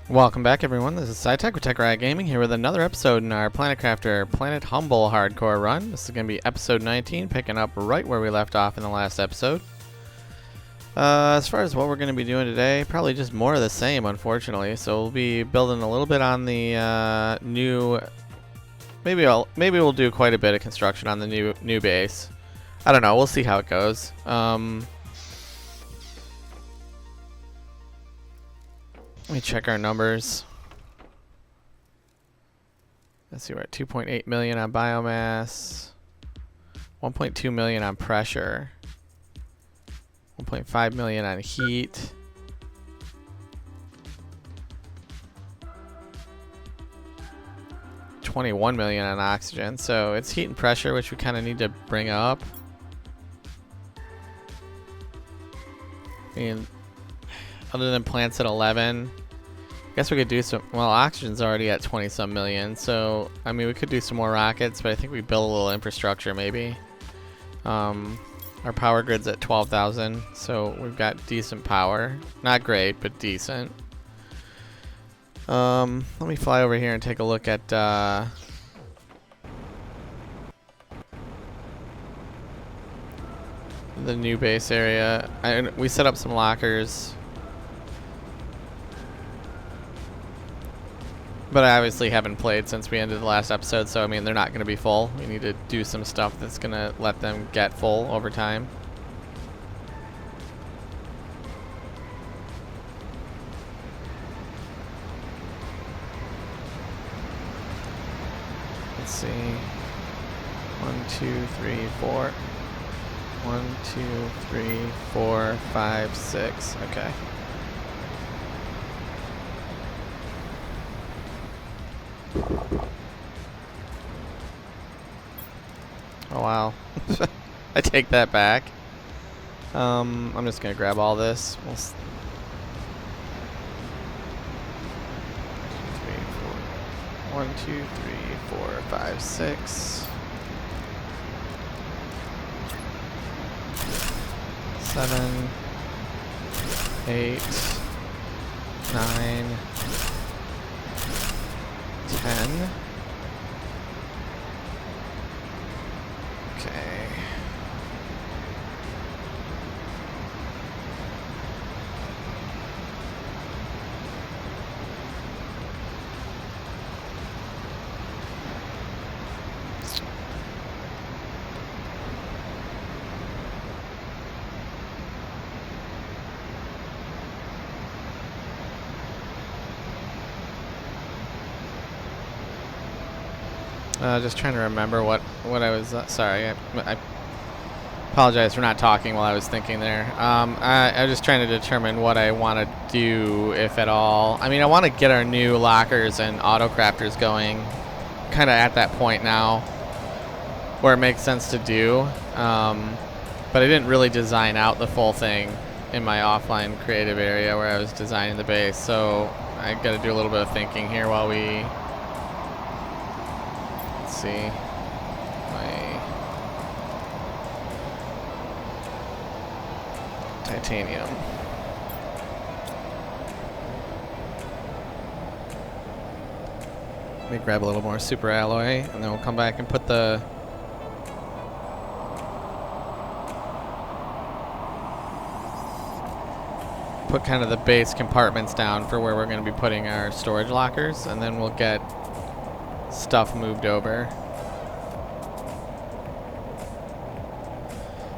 Welcome back, everyone. This is SciTech with Tech Riot Gaming here with another episode in our Planet Crafter Planet Humble hardcore run. This is going to be episode 19, picking up right where we left off in the last episode. As far as what we're going to be doing today, probably just more of the same, unfortunately. So we'll be building a little bit on the new. Maybe we'll do quite a bit of construction on the new base. I don't know. We'll see how it goes. Let me check our numbers. Let's see, we're at 2.8 million on biomass, 1.2 million on pressure, 1.5 million on heat, $21 million on oxygen. So it's heat and pressure, which we kind of need to bring up. I mean, other than plants at 11, I guess we could do some. Well, oxygen's already at 20-some million, so I mean we could do some more rockets, but I think we build a little infrastructure maybe. Our power grid's at 12,000, so we've got decent power. Not great, but decent. Let me fly over here and take a look at the new base area. We set up some lockers. But I obviously haven't played since we ended the last episode, so I mean they're not going to be full. We need to do some stuff that's going to let them get full over time. Let's see. 1, 2, 3, 4. 1, 2, 3, 4, 5, 6. Okay. Oh wow. I take that back. I'm just gonna grab all this. 1, 2, 3, 4, 5, 6. 7, 8, 9, 10. Okay. Just trying to remember what I was. Sorry, I apologize for not talking while I was thinking there. I was just trying to determine what I want to do, if at all. I mean, I want to get our new lockers and auto crafters going, kind of at that point now, where it makes sense to do. But I didn't really design out the full thing in my offline creative area where I was designing the base, so I got to do a little bit of thinking here while we. See my titanium. Let me grab a little more super alloy, and then we'll come back and put kind of the base compartments down for where we're going to be putting our storage lockers, and then we'll get stuff moved over.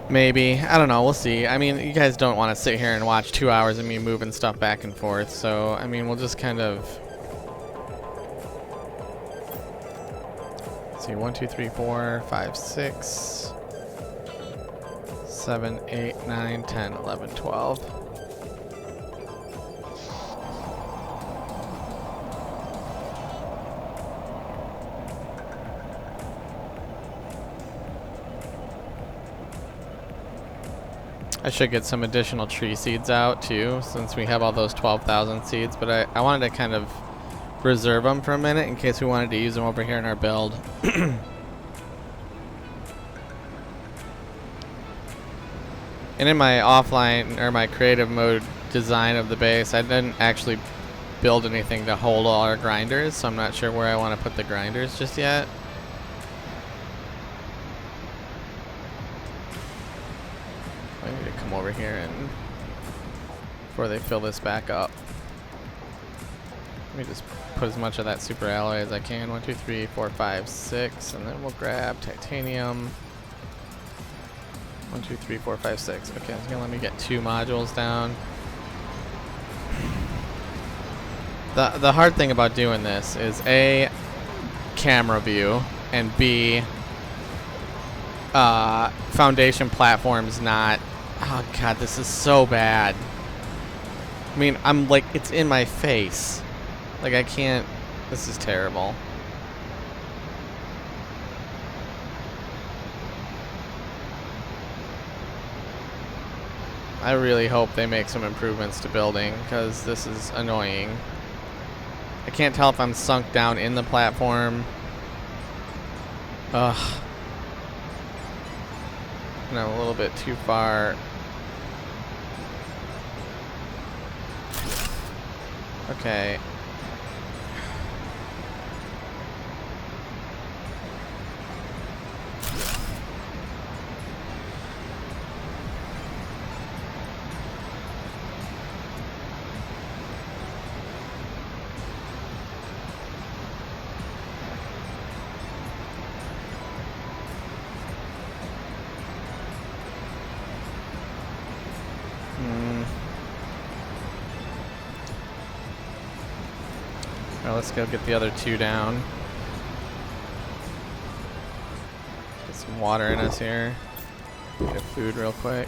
Maybe. I don't know. We'll see. I mean, you guys don't want to sit here and watch 2 hours of me moving stuff back and forth, so I mean, we'll just kind of. Let's see. 1, 2, 3, 4, 5, 6, 7, 8, 9, 10, 11, 12. I should get some additional tree seeds out too, since we have all those 12,000 seeds, but I wanted to kind of reserve them for a minute in case we wanted to use them over here in our build. And in my offline or my creative mode design of the base, I didn't actually build anything to hold all our grinders, so I'm not sure where I want to put the grinders just yet. I need to come over here and before they fill this back up. Let me just put as much of that super alloy as I can. 1, 2, 3, 4, 5, 6, and then we'll grab titanium. 1, 2, 3, 4, 5, 6. Okay, it's gonna let me get 2 modules down. The hard thing about doing this is A, camera view, and B, foundation platforms not. Oh god, this is so bad. I mean, I'm like, it's in my face. Like, I can't. This is terrible. I really hope they make some improvements to building, because this is annoying. I can't tell if I'm sunk down in the platform. Ugh. And I'm a little bit too far. Okay. Alright, let's go get the other 2 down. Get some water in us here. Get a food real quick.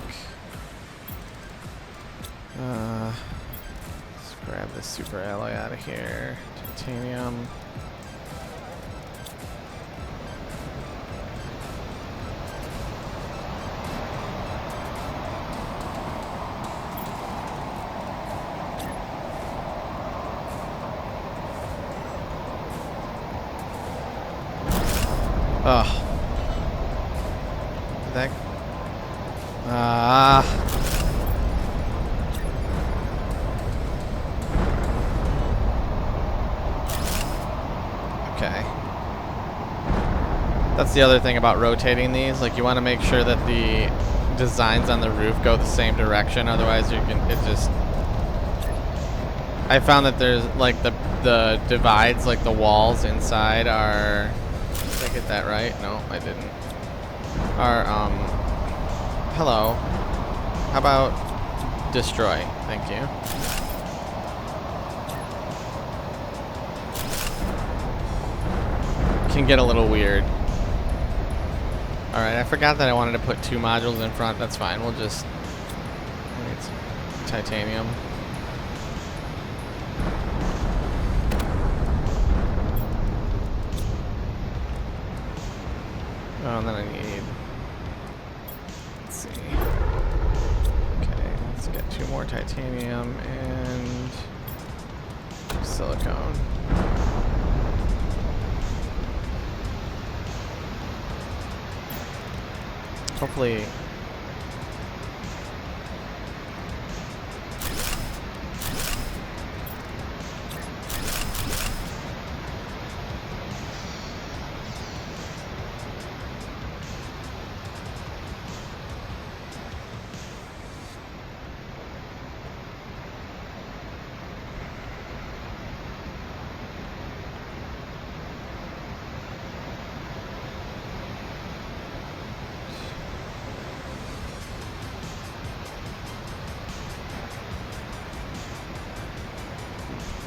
Let's grab this super alloy out of here. Titanium. Ugh. That. Okay. That's the other thing about rotating these. Like, you want to make sure that the designs on the roof go the same direction. Otherwise, you can. It just. I found that there's like the divides, like the walls inside are. Did I get that right? No, I didn't. Hello. How about destroy? Thank you. Can get a little weird. Alright, I forgot that I wanted to put 2 modules in front. That's fine. We'll just need some titanium. Oh, and then I need, let's see. Okay, let's get 2 more titanium and silicone. Hopefully.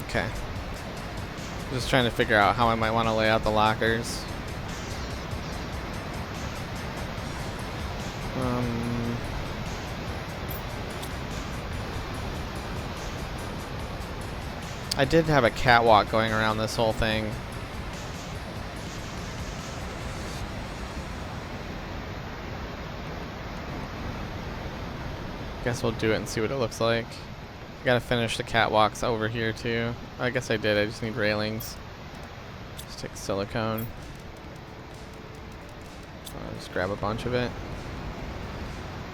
Okay. Just trying to figure out how I might want to lay out the lockers. I did have a catwalk going around this whole thing. Guess we'll do it and see what it looks like. Gotta finish the catwalks over here too. I guess I did. I just need railings. Just take silicone. I'll just grab a bunch of it.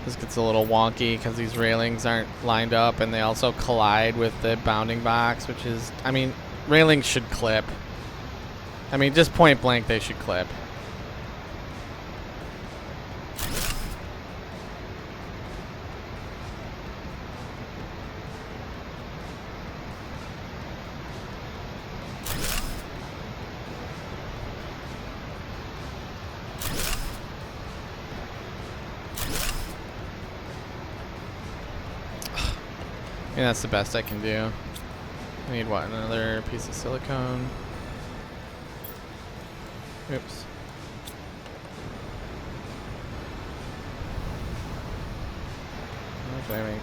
This gets a little wonky because these railings aren't lined up, and they also collide with the bounding box, which is, I mean, railings should clip. I mean, just point blank, they should clip. I mean, that's the best I can do. I need what? Another piece of silicone. Oops. What did I make?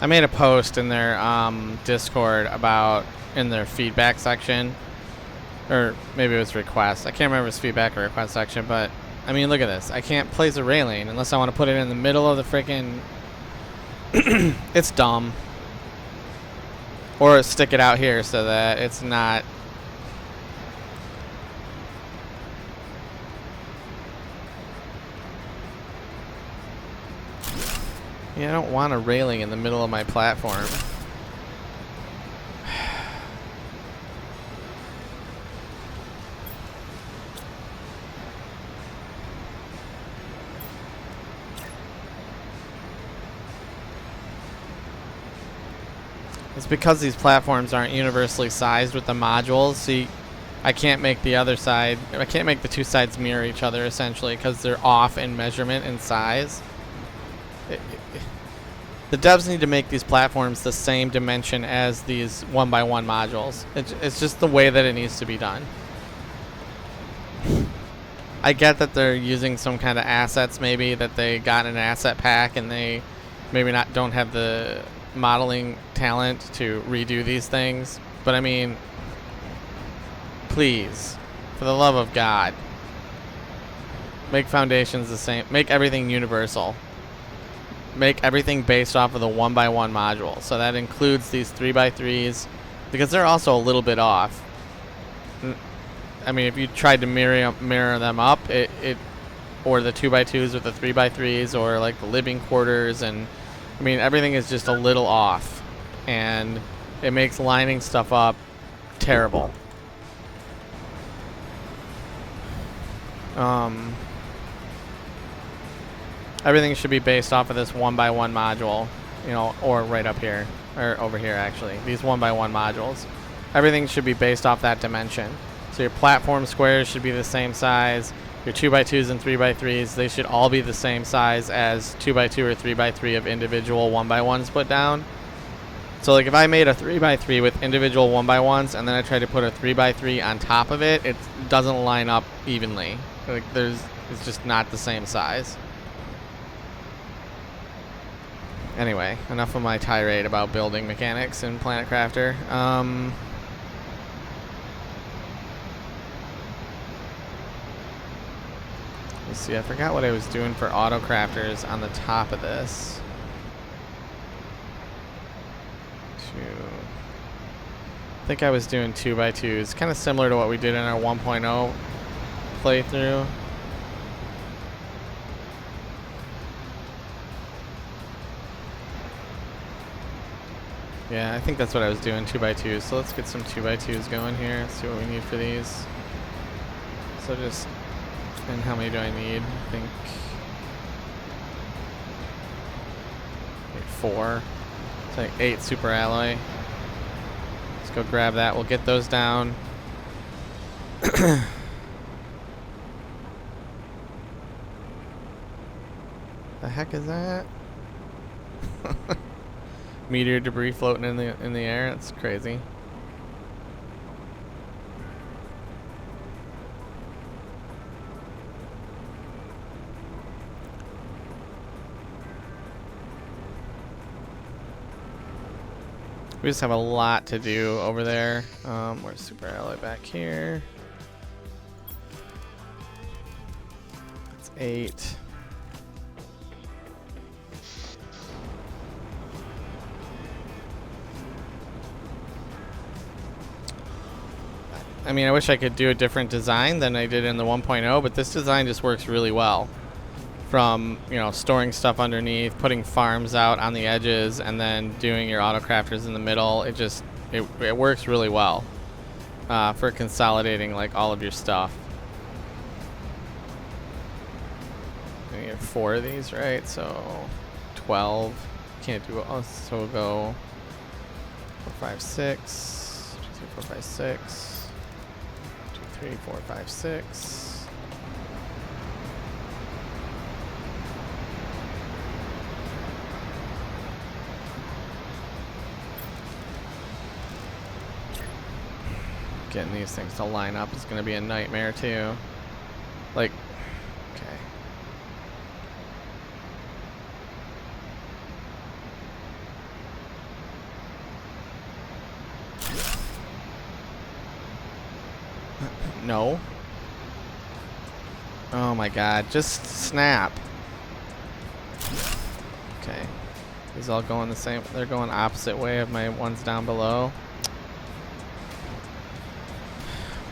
I made a post in their Discord about, in their feedback section, or maybe it was request. I can't remember if it's feedback or request section, but I mean, look at this. I can't place a railing unless I want to put it in the middle of the freaking. It's dumb. Or stick it out here so that it's not. Yeah, I don't want a railing in the middle of my platform. It's because these platforms aren't universally sized with the modules. See, I can't make the other side, I can't make the two sides mirror each other essentially because they're off in measurement and size. The devs need to make these platforms the same dimension as these 1x1 modules. It's just the way that it needs to be done. I get that they're using some kind of assets, maybe that they got in an asset pack and they maybe don't have the modeling talent to redo these things. But I mean, please, for the love of God, make foundations the same. Make everything universal. Make everything based off of the 1x1 module. So that includes these 3x3s, because they're also a little bit off. I mean, if you tried to mirror them up, or the 2x2s with the 3x3s, or like the living quarters, and I mean, everything is just a little off, and it makes lining stuff up terrible. Everything should be based off of this 1x1 module, you know, or right up here, or over here actually. These 1x1 modules. Everything should be based off that dimension. So your platform squares should be the same size. Your 2x2s and 3x3s, they should all be the same size as 2x2 or 3x3 of individual 1x1s put down. So like if I made a 3x3 with individual 1x1s and then I tried to put a 3x3 on top of it, it doesn't line up evenly. Like it's just not the same size. Anyway, enough of my tirade about building mechanics in Planet Crafter. Let's see, I forgot what I was doing for auto crafters on the top of this. I think I was doing 2x2s, kind of similar to what we did in our 1.0 playthrough. Yeah, I think that's what I was doing, 2x2s. So let's get some 2x2s going here. Let's see what we need for these. So just, and how many do I need? I think 4. It's like 8 super alloy. Let's go grab that. We'll get those down. The heck is that? Meteor debris floating in the air. That's crazy. We just have a lot to do over there. Where's super alloy back here? It's 8. I mean, I wish I could do a different design than I did in the 1.0, but this design just works really well. From, you know, storing stuff underneath, putting farms out on the edges, and then doing your auto crafters in the middle. It works really well for consolidating like all of your stuff. We get 4 of these, right? So 12. Can't do it. Oh, so we'll go 4, 5, 6. 2, 3, 4, 5, 6. 2, 3, 4, 5, 6. Getting these things to line up is going to be a nightmare too. Like, okay. No. Oh my god, just snap. Okay. These all going the same, they're going opposite way of my ones down below.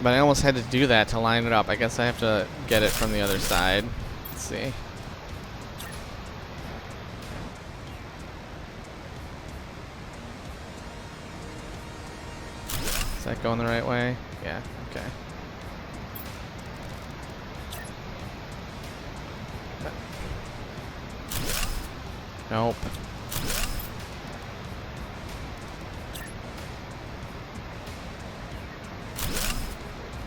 But I almost had to do that to line it up. I guess I have to get it from the other side. Let's see. Is that going the right way? Yeah, okay. Nope.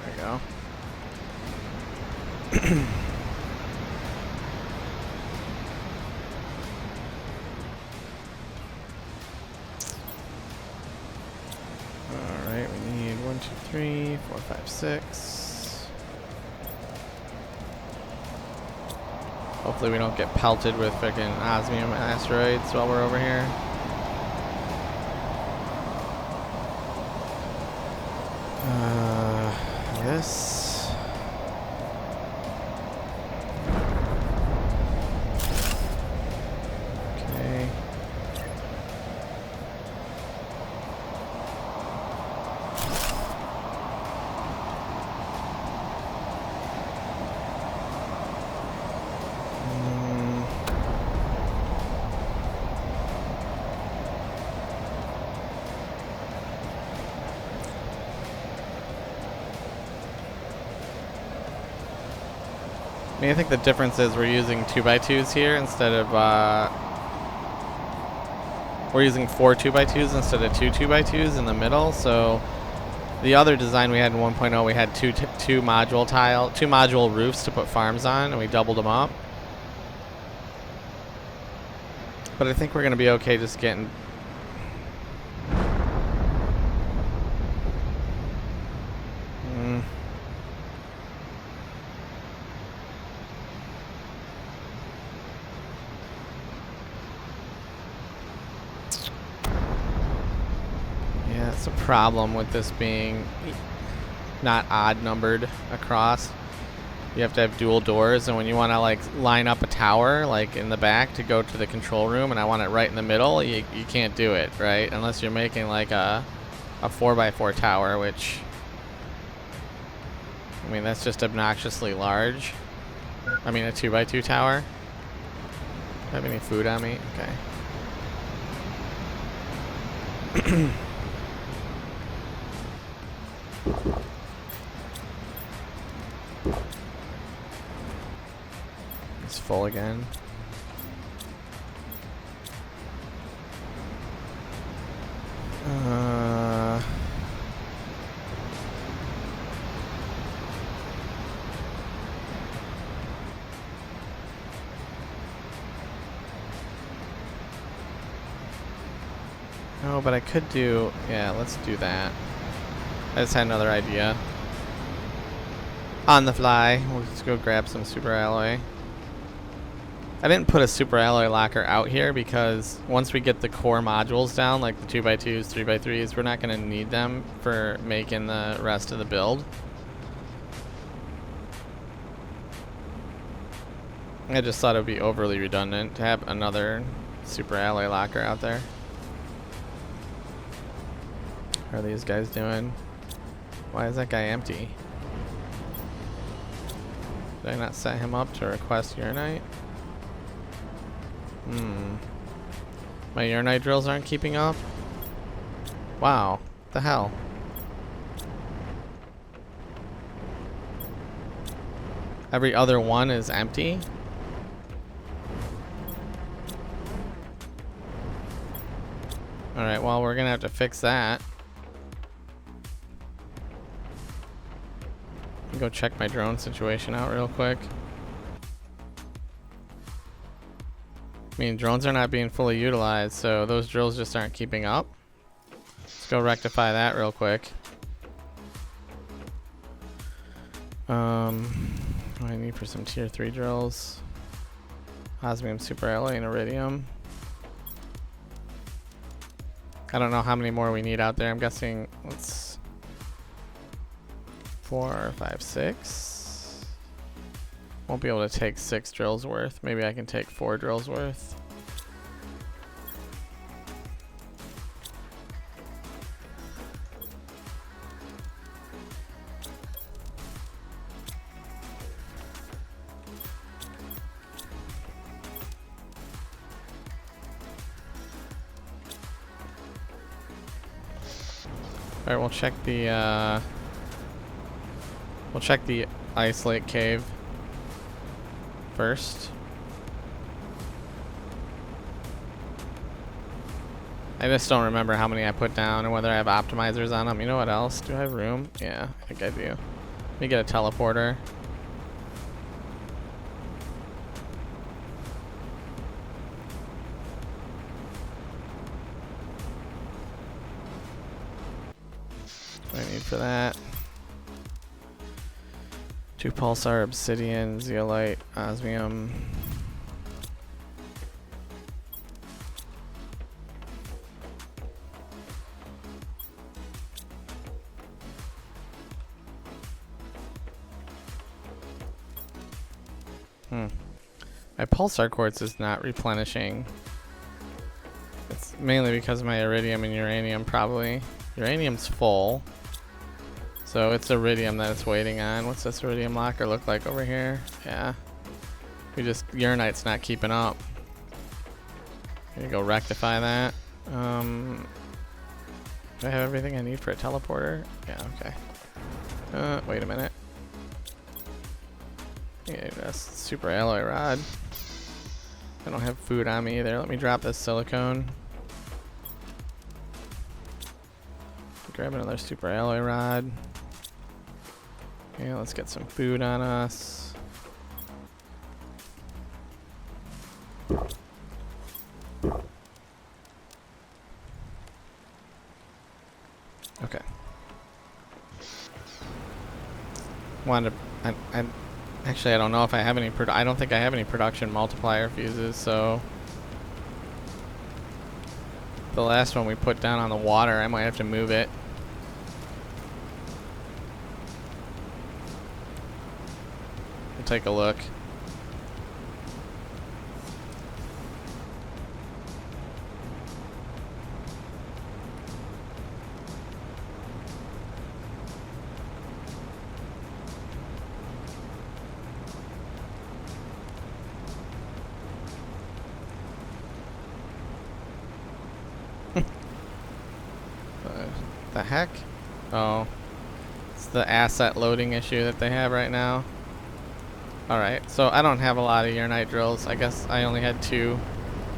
There you go. Alright, we need 1, 2, 3, 4, 5, 6. Hopefully we don't get pelted with freaking osmium asteroids while we're over here. This. Okay. I mean, I think the difference is we're using 2x2s here instead of, we're using 4 2x2s instead of 2 2x2s in the middle. So the other design we had in 1.0, we had two module roofs to put farms on, and we doubled them up. But I think we're going to be okay just getting... That's a problem with this being not odd numbered across. You have to have dual doors, and when you want to like line up a tower like in the back to go to the control room, and I want it right in the middle, you can't do it, right? Unless you're making like a 4x4 tower, which, I mean, that's just obnoxiously large. I mean, a 2x2 tower. Do I have any food on me? Okay. It's full again. No, but I could do, yeah, let's do that. I just had another idea. On the fly. We'll just go grab some super alloy. I didn't put a super alloy locker out here because once we get the core modules down, like the 2x2s, 3x3s, we're not going to need them for making the rest of the build. I just thought it would be overly redundant to have another super alloy locker out there. How are these guys doing? Why is that guy empty? Did I not set him up to request uranite? My uranite drills aren't keeping up? Wow. What the hell? Every other one is empty? Alright, well, we're gonna have to fix that. Go check my drone situation out real quick. I mean, drones are not being fully utilized, so those drills just aren't keeping up. Let's go rectify that real quick. What do I need for some tier 3 drills? Osmium, super alloy, and iridium. I don't know how many more we need out there. I'm guessing, let's 4, 5, 6. Won't be able to take 6 drills worth. Maybe I can take 4 drills worth. All right, we'll check the ice lake cave first. I just don't remember how many I put down and whether I have optimizers on them. You know what else? Do I have room? Yeah, I think I do. Let me get a teleporter. What do I need for that? 2 pulsar, obsidian, zeolite, osmium. My pulsar quartz is not replenishing. It's mainly because of my iridium and uranium, probably. Uranium's full. So it's iridium that it's waiting on. What's this iridium locker look like over here? Yeah. Uranite's not keeping up. Gonna go rectify that. Do I have everything I need for a teleporter? Yeah, okay. Wait a minute. Yeah, that's super alloy rod. I don't have food on me either. Let me drop this silicone. Grab another super alloy rod. Okay, let's get some food on us. Okay. Actually, I don't know if I have any. I don't think I have any production multiplier fuses. So the last one we put down on the water, I might have to move it. We'll take a look. The heck? Oh, it's the asset loading issue that they have right now. Alright, so I don't have a lot of uranite drills. I guess I only had 2.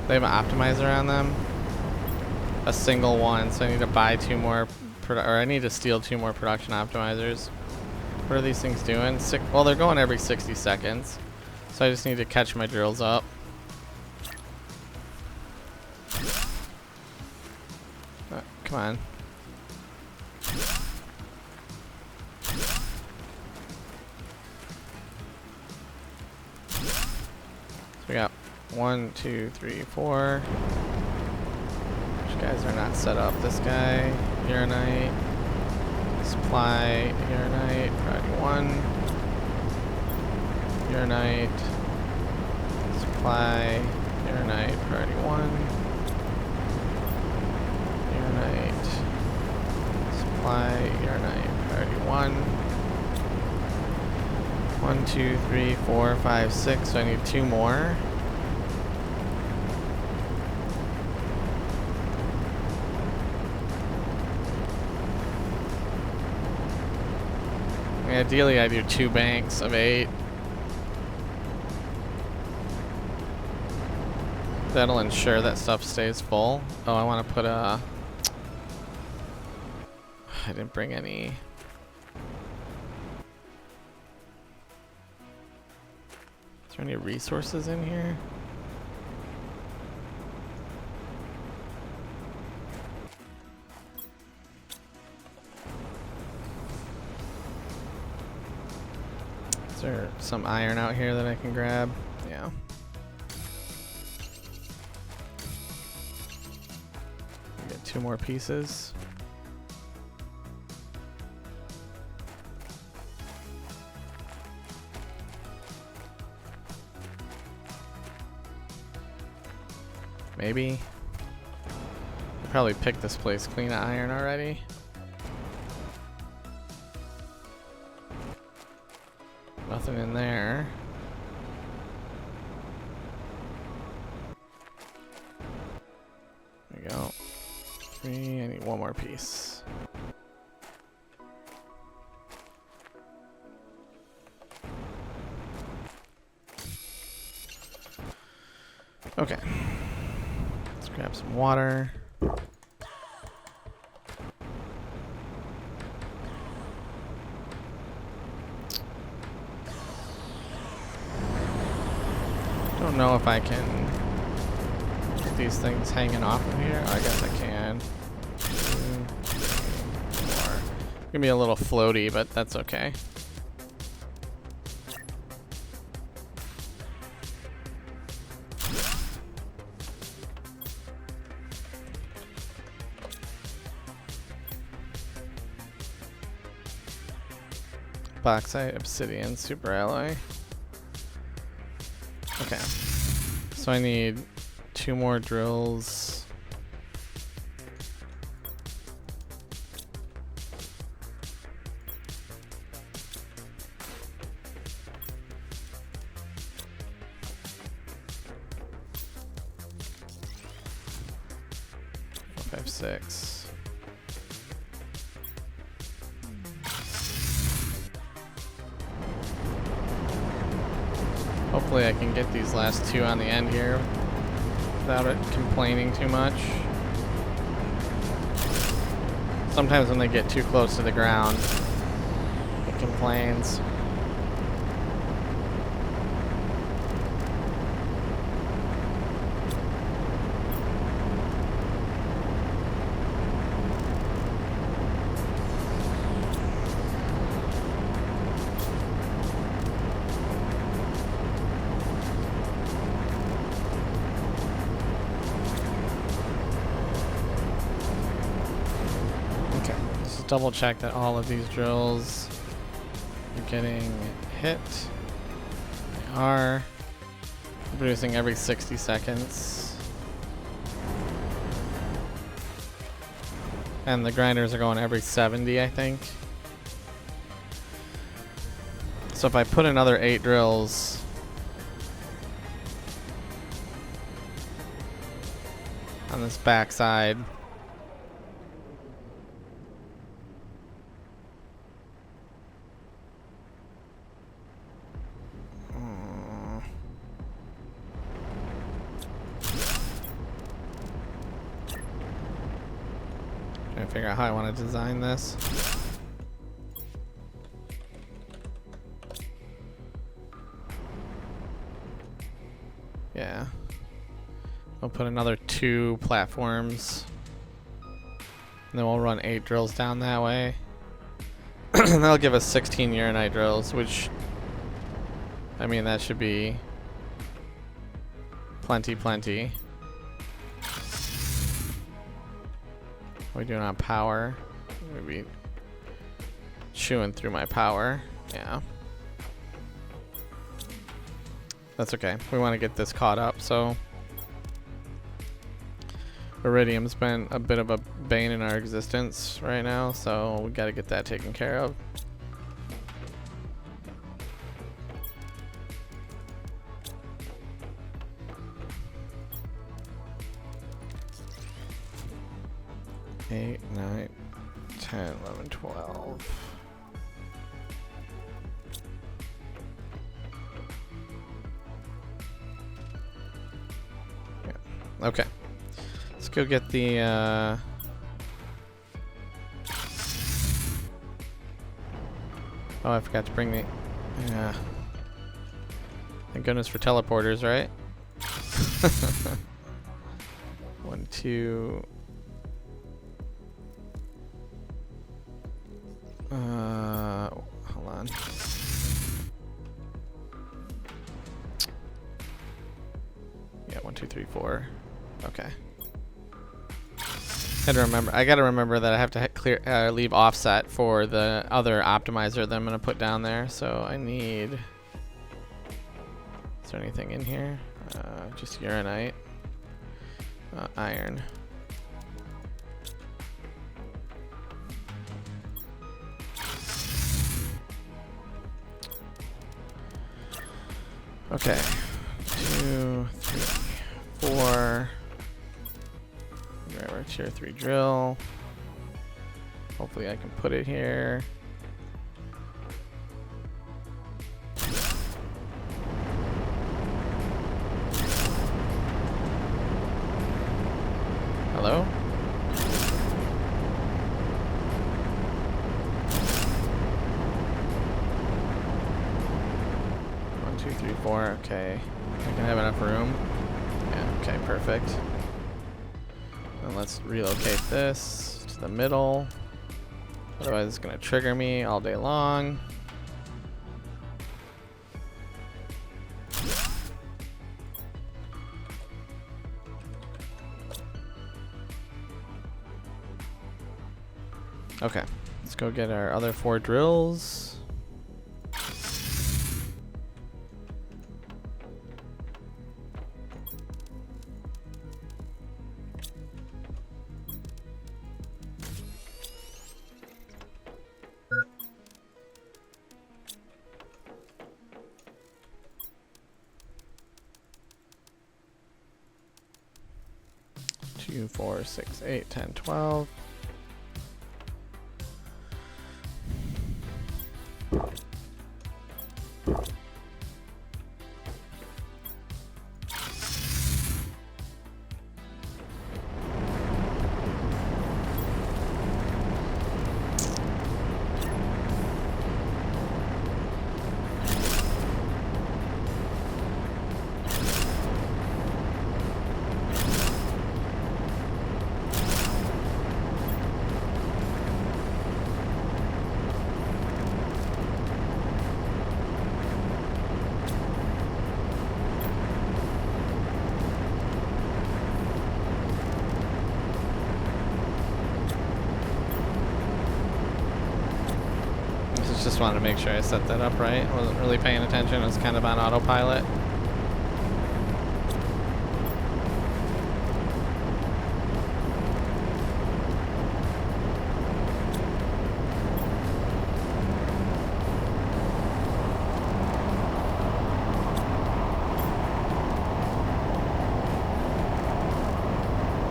They have an optimizer on them. A single one, so I need to buy 2 more, or I need to steal 2 more production optimizers. What are these things doing? Well, they're going every 60 seconds. So I just need to catch my drills up. Come on. So we got 1, 2, 3, 4. Which guys are not set up? This guy, uranite. Supply, uranite, priority 1. Uranite. Supply, uranite, priority 1. Uranite. Supply, uranite, priority 1. 1, 2, 3, 4, 5, 6. So I need 2 more. Ideally, I do 2 banks of 8. That'll ensure that stuff stays full. Oh, I want to put a... I didn't bring any... Is there any resources in here? Is there some iron out here that I can grab? Yeah. Get 2 more pieces. Maybe. I probably picked this place clean of iron already. Nothing in there. There we go. 3, I need 1 more piece. Okay. Let's grab some water. Don't know if I can get these things hanging off of here. Oh, I guess I can. 2, 4. Gonna be a little floaty, but that's okay. Bauxite, obsidian, super alloy. Okay, so I need 2 more drills. Four, 5, 6. Hopefully I can get these last 2 on the end here without it complaining too much. Sometimes when they get too close to the ground, it complains. Double check that all of these drills are getting hit. They are. Producing every 60 seconds. And the grinders are going every 70, I think. So if I put another 8 drills on this back side, trying to figure out how I want to design this. Yeah. We'll put another 2 platforms. And then we'll run 8 drills down that way. And that'll give us 16 uranite drills, which, I mean, that should be Plenty, plenty. What are we doing on power? Maybe chewing through my power. Yeah. That's okay. We want to get this caught up, so iridium's been a bit of a bane in our existence right now, so we got to get that taken care of. Eight, 9, 10, 11, 12. Yeah. Okay. Let's go get the oh, I forgot to bring the yeah. Thank goodness for teleporters, right? 1, 2. Hold on. Yeah, 1, 2, 3, 4. Okay. I gotta remember that I have to leave offset for the other optimizer that I'm gonna put down there. So I need. Is there anything in here? Just uranite, iron. Okay, 2, 3, 4. Grab our tier 3 drill. Hopefully I can put it here. Hello? One, 2, 3, 4. Okay. I can have enough room. Yeah, okay, perfect. And let's relocate this to the middle. Otherwise it's gonna trigger me all day long. Okay, let's go get our other 4 drills. Two, 4, 6, 8, 10, 12. Just wanted to make sure I set that up right. I wasn't really paying attention. It was kind of on autopilot.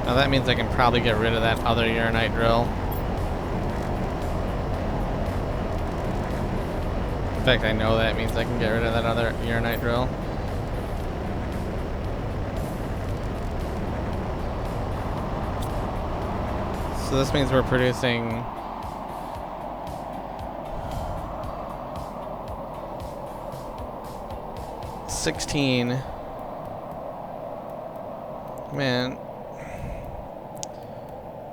Now that means I can probably get rid of that other uranite drill. In fact, I know that means I can get rid of that other uranite drill. So this means we're producing $16. Man.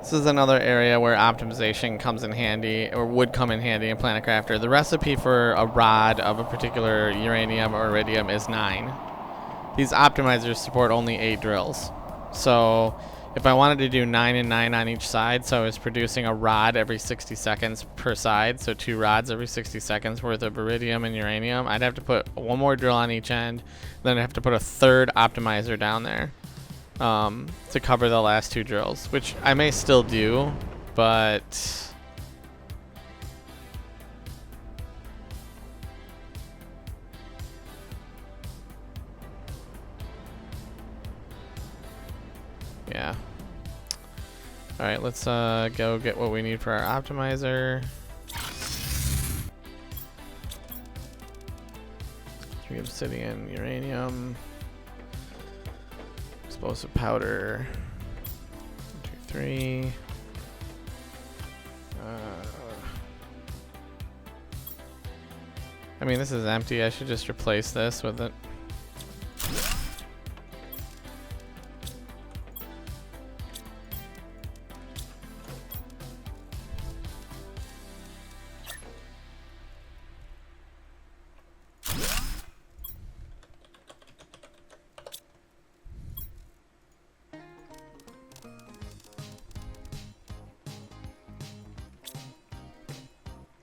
This is another area where optimization comes in handy, or would come in handy in Planet Crafter. The recipe for a rod of a particular uranium or iridium is 9. these optimizers support only 8 drills. So if I wanted to do 9 and 9 on each side, so I was producing a rod every 60 seconds per side, so 2 rods every 60 seconds worth of iridium and uranium, I'd have to put one more drill on each end, then I'd have to put a third optimizer down there to cover the last 2 drills, which I may still do, but yeah. All right, let's go get what we need for our optimizer. 3 obsidian, uranium, explosive powder. 1, 2, 3. I mean, this is empty. I should just replace this with it.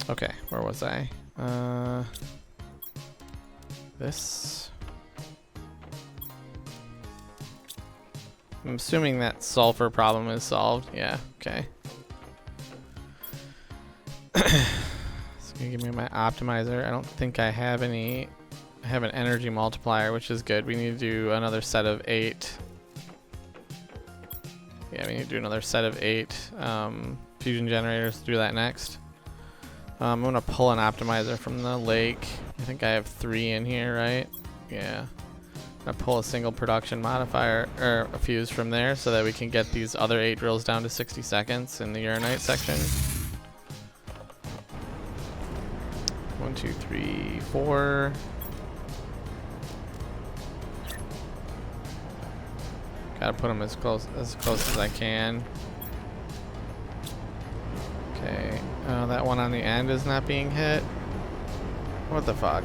Okay, where was I? This. I'm assuming that sulfur problem is solved. Yeah, okay. It's gonna give me my optimizer. I don't think I have any. I have an energy multiplier, which is good. We need to do another set of 8. Yeah, we need to do another set of 8 fusion generators to do that next. I'm gonna pull an optimizer from the lake. I think I have 3 in here, right? Yeah. I'm gonna pull a single production modifier, or a fuse from there, so that we can get these other 8 drills down to 60 seconds in the uranite section. 1, 2, 3, 4. Gotta put them as close as I can. Okay, that one on the end is not being hit. What the fuck?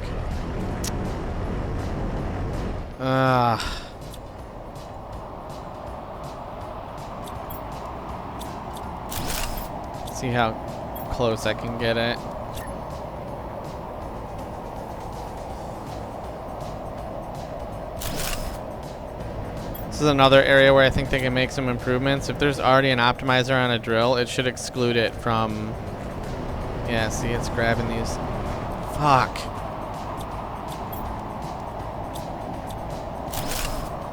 See how close I can get it. This is another area where I think they can make some improvements. If there's already an optimizer on a drill, it should exclude it from... Yeah, see, it's grabbing these. Fuck.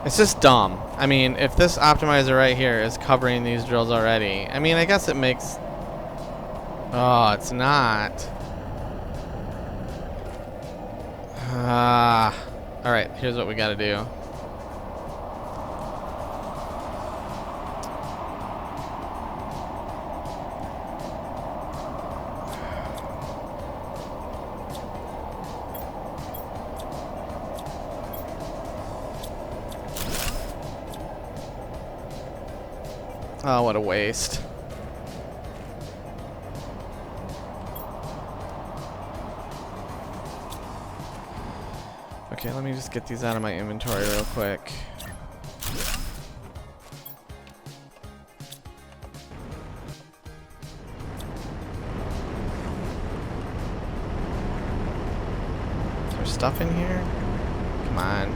It's just dumb. I mean, if this optimizer right here is covering these drills already, I mean, I guess it makes... Oh, it's not. Alright, here's what we gotta do. Oh, what a waste. Okay, let me just get these out of my inventory real quick. Is there stuff in here? Come on.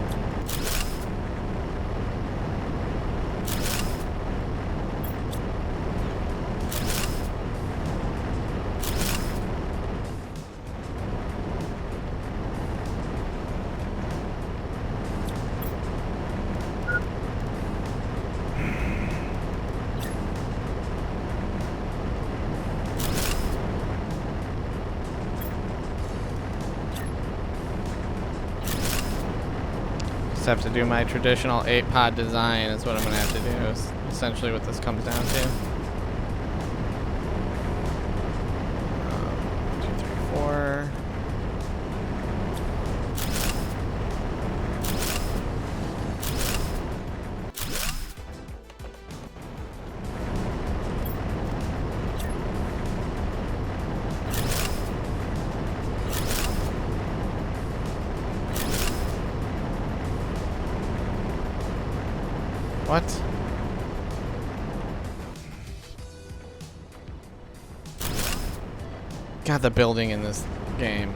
Just have to do my traditional 8-pod design is what I'm gonna have to do, is essentially what this comes down to. 1, 2, 3, 4. What? God, the building in this game.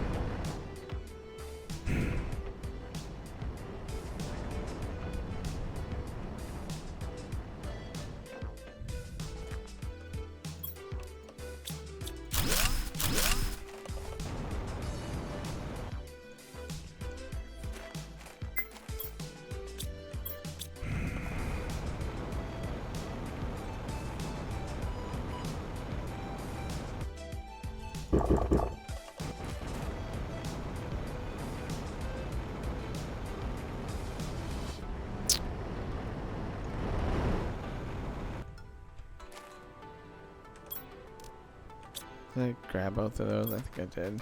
Did I grab both of those? I think I did.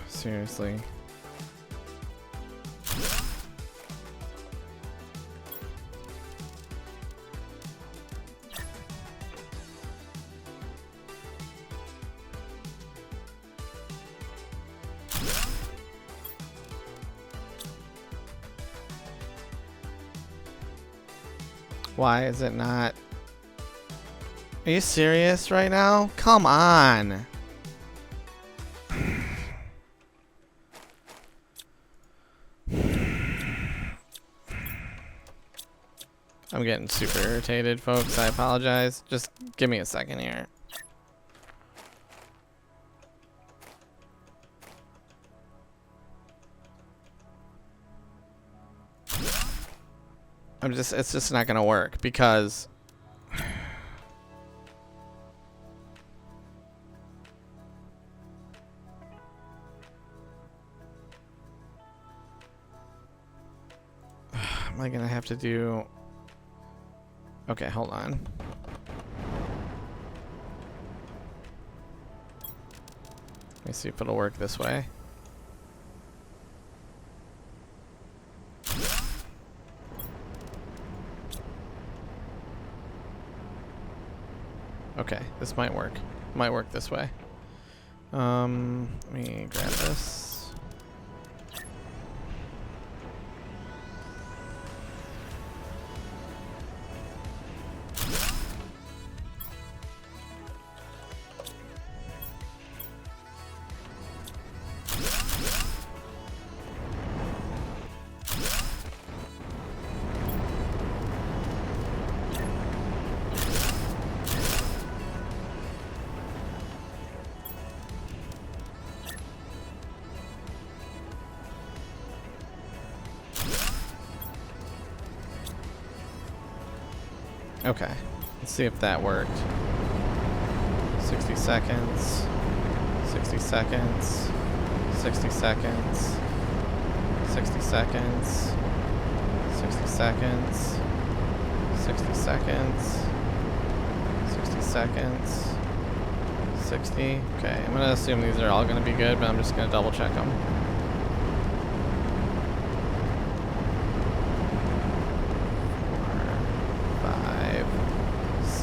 Seriously. Why is it not? Are you serious right now? Come on. I'm getting super irritated, folks. I apologize. Just give me a second here. It's just not gonna work because am I gonna have to do? Okay, hold on. Let me see if it'll work this way. Okay, this might work. Might work this way. Let me grab this. Okay, let's see if that worked. 60 seconds, 60 seconds, 60 seconds, 60 seconds, 60 seconds, 60 seconds, 60 seconds, 60. Okay, I'm gonna assume these are all gonna be good, but I'm just gonna double check them.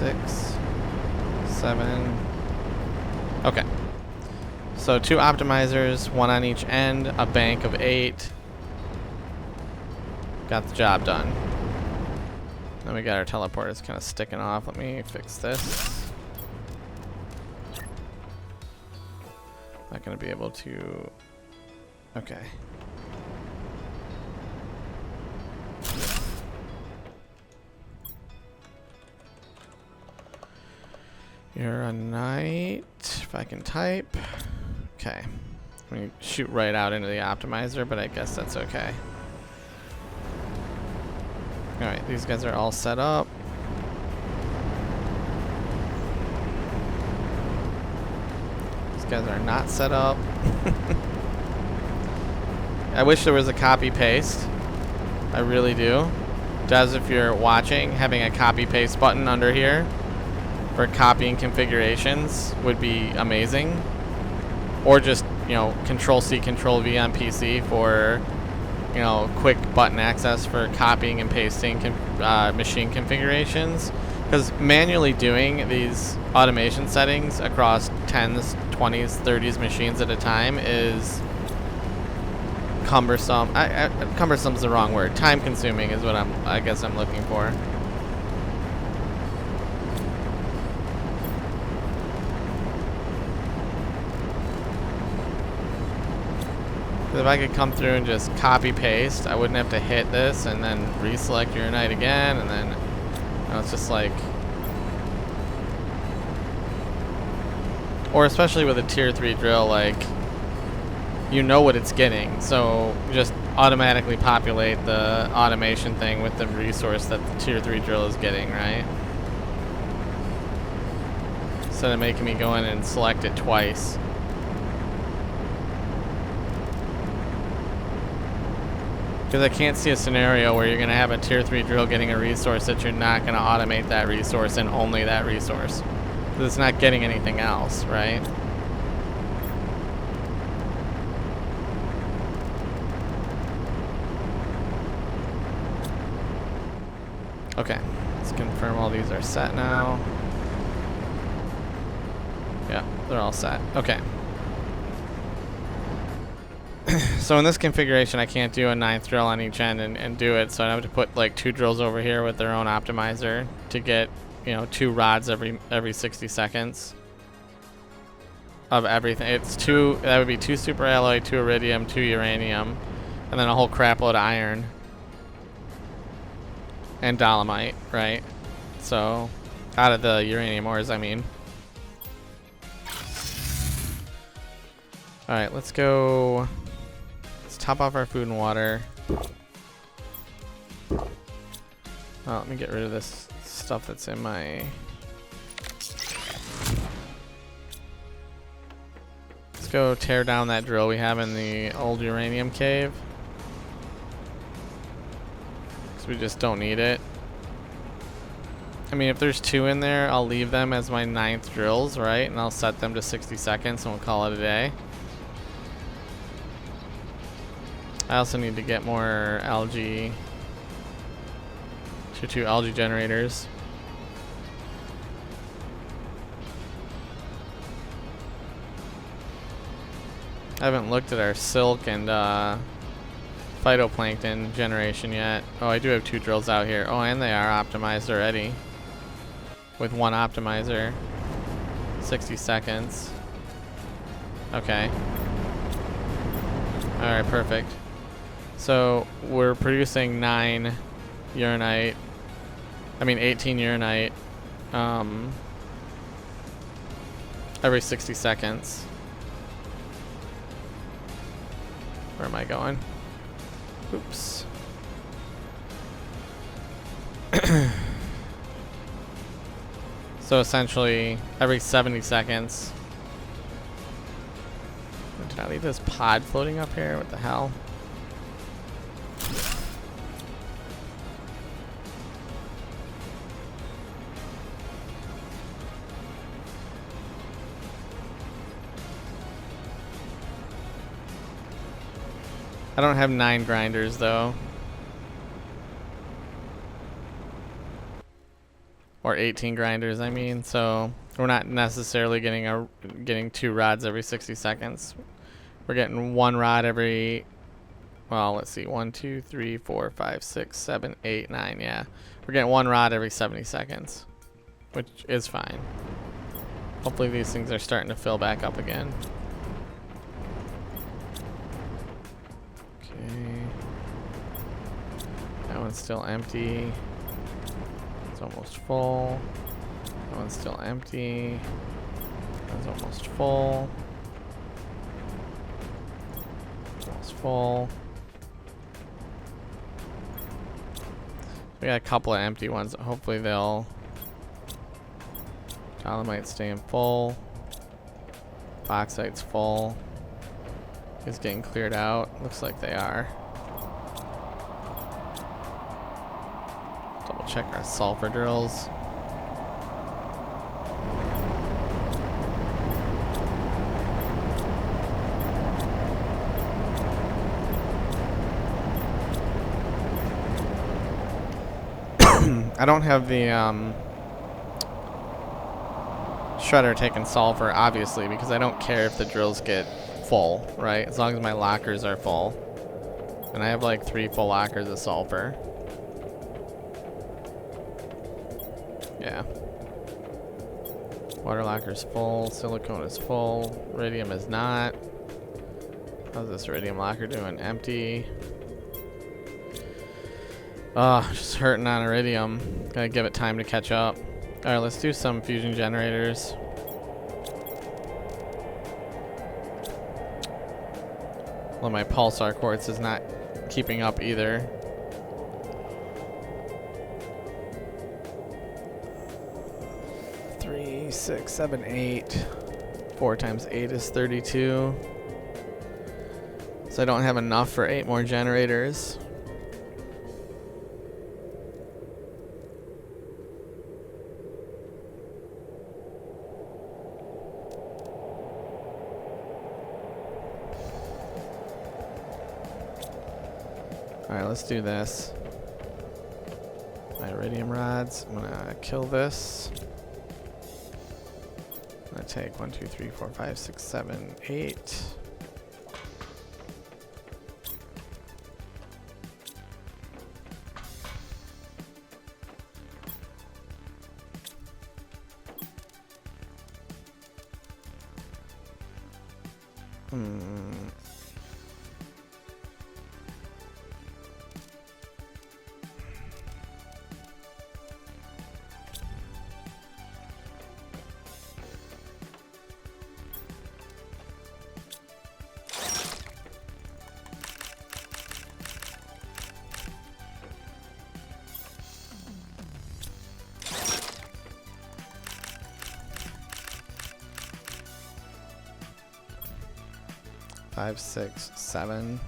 6, 7. Okay. So 2 optimizers, 1 on each end, a bank of 8. Got the job done. Then we got our teleporters kind of sticking off. Let me fix this. Not gonna be able to. Okay. Uranite, if I can type. Okay. I'm gonna shoot right out into the optimizer, but I guess that's okay. Alright, these guys are all set up. These guys are not set up. I wish there was a copy paste. I really do. Does, if you're watching, having a copy paste button under here for copying configurations would be amazing. Or just, you know, Control-C, Control-V on PC for, you know, quick button access for copying and pasting machine configurations. Because manually doing these automation settings across 10s, 20s, 30s machines at a time is cumbersome. Cumbersome is the wrong word. Time consuming is what I guess I'm looking for. If I could come through and just copy paste, I wouldn't have to hit this and then reselect uranite again, and then, you know, it's just like, or especially with a tier 3 drill, like, you know what it's getting, so just automatically populate the automation thing with the resource that the tier 3 drill is getting, right? Instead of making me go in and select it twice. Because I can't see a scenario where you're going to have a tier 3 drill getting a resource that you're not going to automate that resource and only that resource. Because it's not getting anything else, right? Okay, let's confirm all these are set now. Yeah, they're all set. Okay. So in this configuration, I can't do a 9th drill on each end and do it, so I have to put like 2 drills over here with their own optimizer to get, you know, 2 rods every 60 seconds of everything. It's 2, that would be 2 super alloy, 2 iridium, 2 uranium, and then a whole crap load of iron and dolomite, right? So out of the uranium ores, I mean. All right, let's go. Top off our food and water. Oh, let me get rid of this stuff that's in my... Let's go tear down that drill we have in the old uranium cave. Because we just don't need it. I mean, if there's 2 in there, I'll leave them as my 9th drills, right? And I'll set them to 60 seconds and we'll call it a day. I also need to get more algae, 2 algae generators. I haven't looked at our silk and phytoplankton generation yet. Oh, I do have 2 drills out here. Oh, and they are optimized already. With 1 optimizer. 60 seconds. Okay. Alright, perfect. So we're producing 9 uranite, I mean 18 uranite every 60 seconds. Where am I going? Oops. So essentially every 70 seconds. Did I leave this pod floating up here? What the hell? I don't have 9 grinders though. Or 18 grinders, I mean, so we're not necessarily getting 2 rods every 60 seconds. We're getting 1 rod every, well, let's see, 1, 2, 3, 4, 5, 6, 7, 8, 9, yeah. We're getting 1 rod every 70 seconds, which is fine. Hopefully these things are starting to fill back up again. That one's still empty. It's almost full. That one's still empty. That one's almost full. Almost full. We got a couple of empty ones. Hopefully they'll... Dolomite's staying full. Bauxite's full. It's getting cleared out. Looks like they are. Double check our sulfur drills. I don't have the shredder taking sulfur, obviously, because I don't care if the drills get full, right? As long as my lockers are full. And I have like 3 full lockers of sulfur. Yeah. Water locker's full, silicone is full, iridium is not. How's this iridium locker doing? Empty. Just hurting on iridium. Gotta give it time to catch up. Alright, let's do some fusion generators. Well, my pulsar quartz is not keeping up either. Three, 6, 7, 8. 4 times 8 is 32. So I don't have enough for 8 more generators. Alright, let's do this. My iridium rods. I'm gonna kill this. I'm gonna take 1, 2, 3, 4, 5, 6, 7, 8. Five, 6, 7.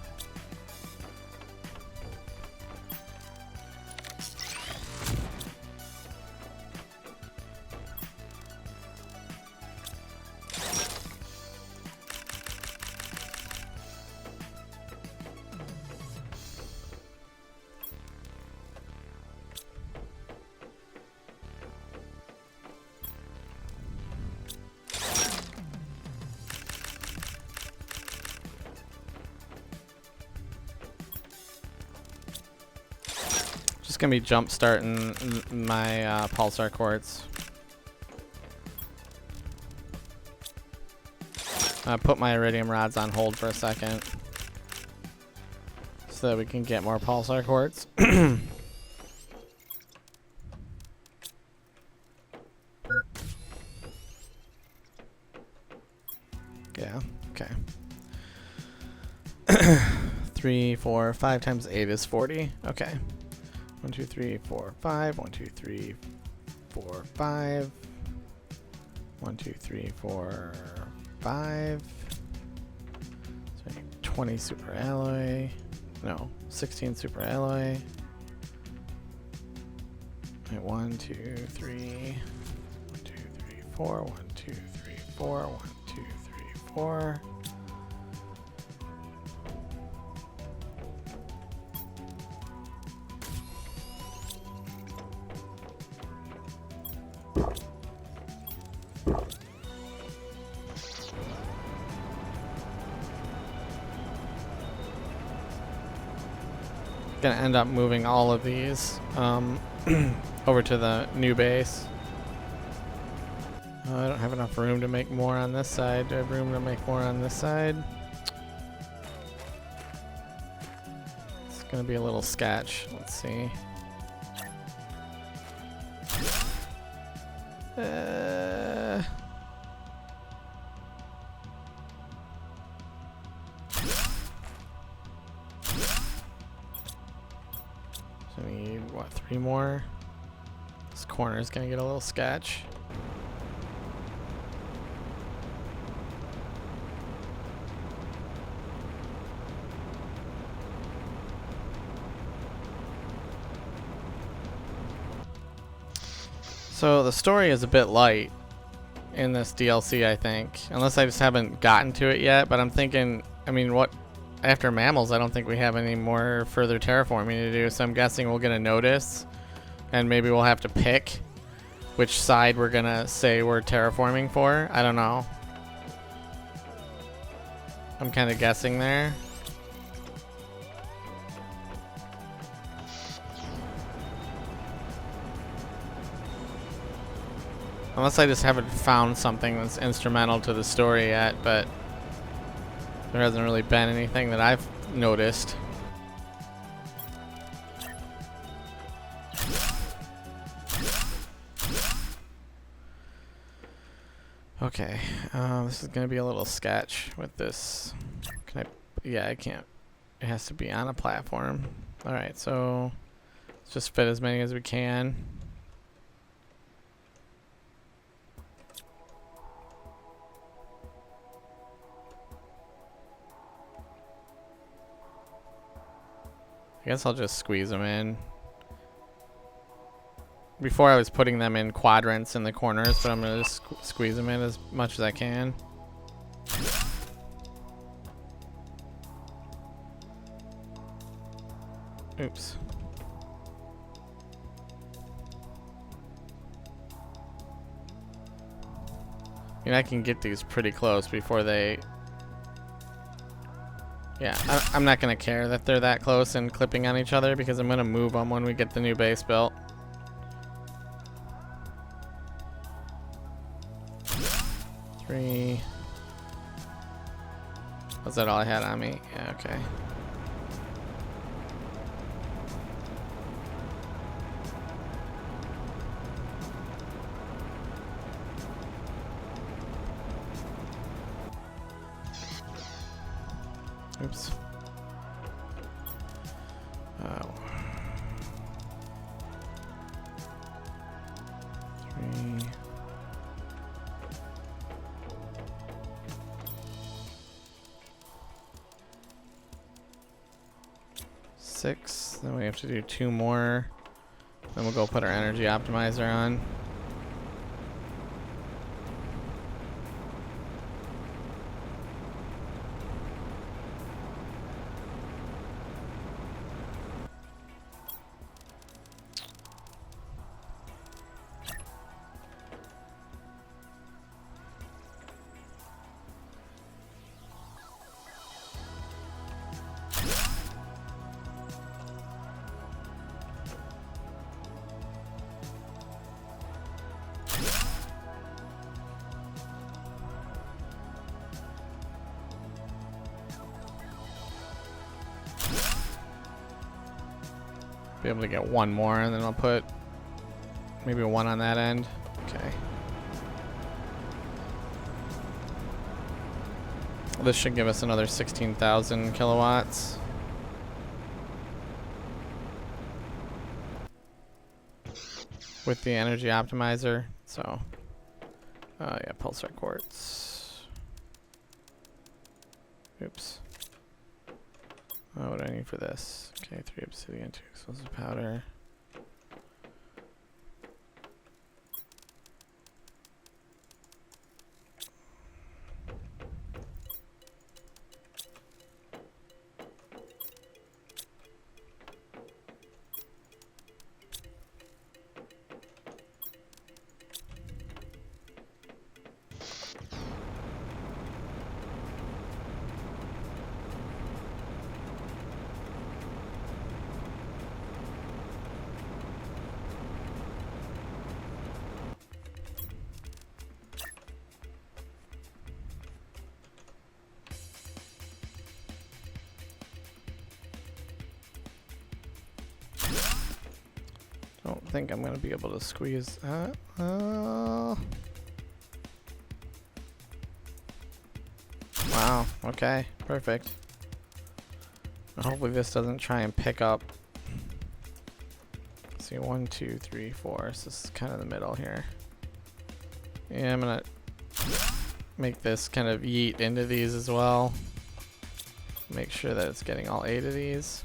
Just gonna be jump starting my pulsar quartz. I put my iridium rods on hold for a second so that we can get more pulsar quartz. Yeah, okay. 3, 4, 5 times 8 is 40. Okay. 1, 2, 3, 4, 5. 1, 2, 3, 4, 5. 1, 2, 3, 4, 5. So 20 super alloy. No, 16 super alloy. Right, 1, 2, 3. 1, 2, 3, 4. 1, 2, 3, 4. 1, 2, 3, 4. Gonna end up moving all of these over to the new base. I don't have enough room to make more on this side. Do I have room to make more on this side? It's gonna be a little sketch. Let's see. So we need, what, 3 more? This corner is gonna get a little sketch. So the story is a bit light in this DLC, I think. Unless I just haven't gotten to it yet, but I'm thinking, I mean, what, after mammals, I don't think we have any more further terraforming to do, so I'm guessing we'll get a notice And maybe we'll have to pick which side we're gonna say we're terraforming for. I don't know. I'm kind of guessing there. Unless I just haven't found something that's instrumental to the story yet, but there hasn't really been anything that I've noticed. Okay, this is gonna be a little sketch with this. Can I? Yeah, I can't. It has to be on a platform. All right, so let's just fit as many as we can. I guess I'll just squeeze them in. Before I was putting them in quadrants in the corners, but I'm gonna just squeeze them in as much as I can. Oops. I mean, I can get these pretty close before they... Yeah, I'm not gonna care that they're that close and clipping on each other because I'm gonna move them when we get the new base built. Three. Was that all I had on me? Yeah, okay. Oops. Oh. 3. 6. Then we have to do 2 more. Then we'll go put our energy optimizer on. Be able to get 1 more, and then I'll put maybe a 1 on that end. Okay. This should give us another 16,000 kilowatts. With the energy optimizer. So, yeah, pulsar quartz. Oops. Oh, what do I need for this? Okay, 3 obsidian, 2 explosive powder. Don't think I'm gonna be able to squeeze that. Wow, okay, perfect. Hopefully this doesn't try and pick up. Let's see, 1, 2, 3, 4. So this is kind of the middle here. Yeah, I'm gonna make this kind of yeet into these as well. Make sure that it's getting all 8 of these.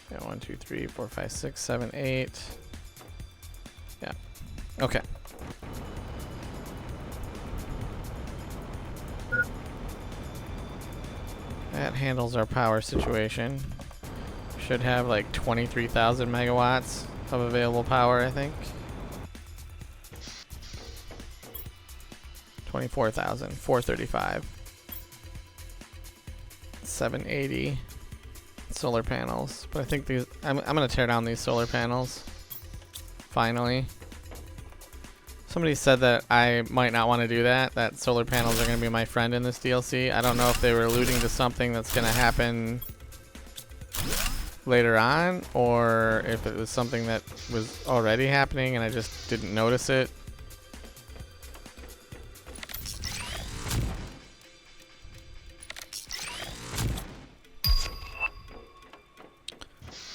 Yeah, 1, 2, 3, 4, 5, 6, 7, 8. Yeah. Okay. That handles our power situation. Should have like 23,000 megawatts of available power, I think. 24,435. 780 solar panels. But I think these, I'm gonna tear down these solar panels. Finally. Somebody said that I might not want to do that. That solar panels are gonna be my friend in this DLC. I don't know if they were alluding to something that's gonna happen later on, or if it was something that was already happening and I just didn't notice it.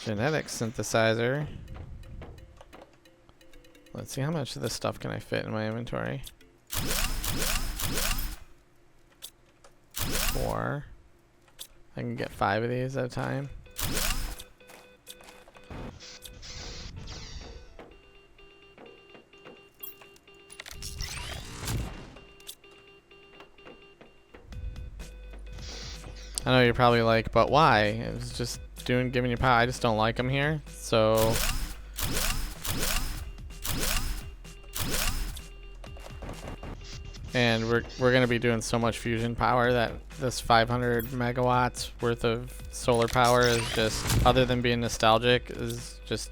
Genetic synthesizer. Let's see, how much of this stuff can I fit in my inventory? 4. I can get 5 of these at a time. I know you're probably like, but why? It was just giving you power. I just don't like them here. So and we're gonna be doing so much fusion power that this 500 megawatts worth of solar power is just, other than being nostalgic, is just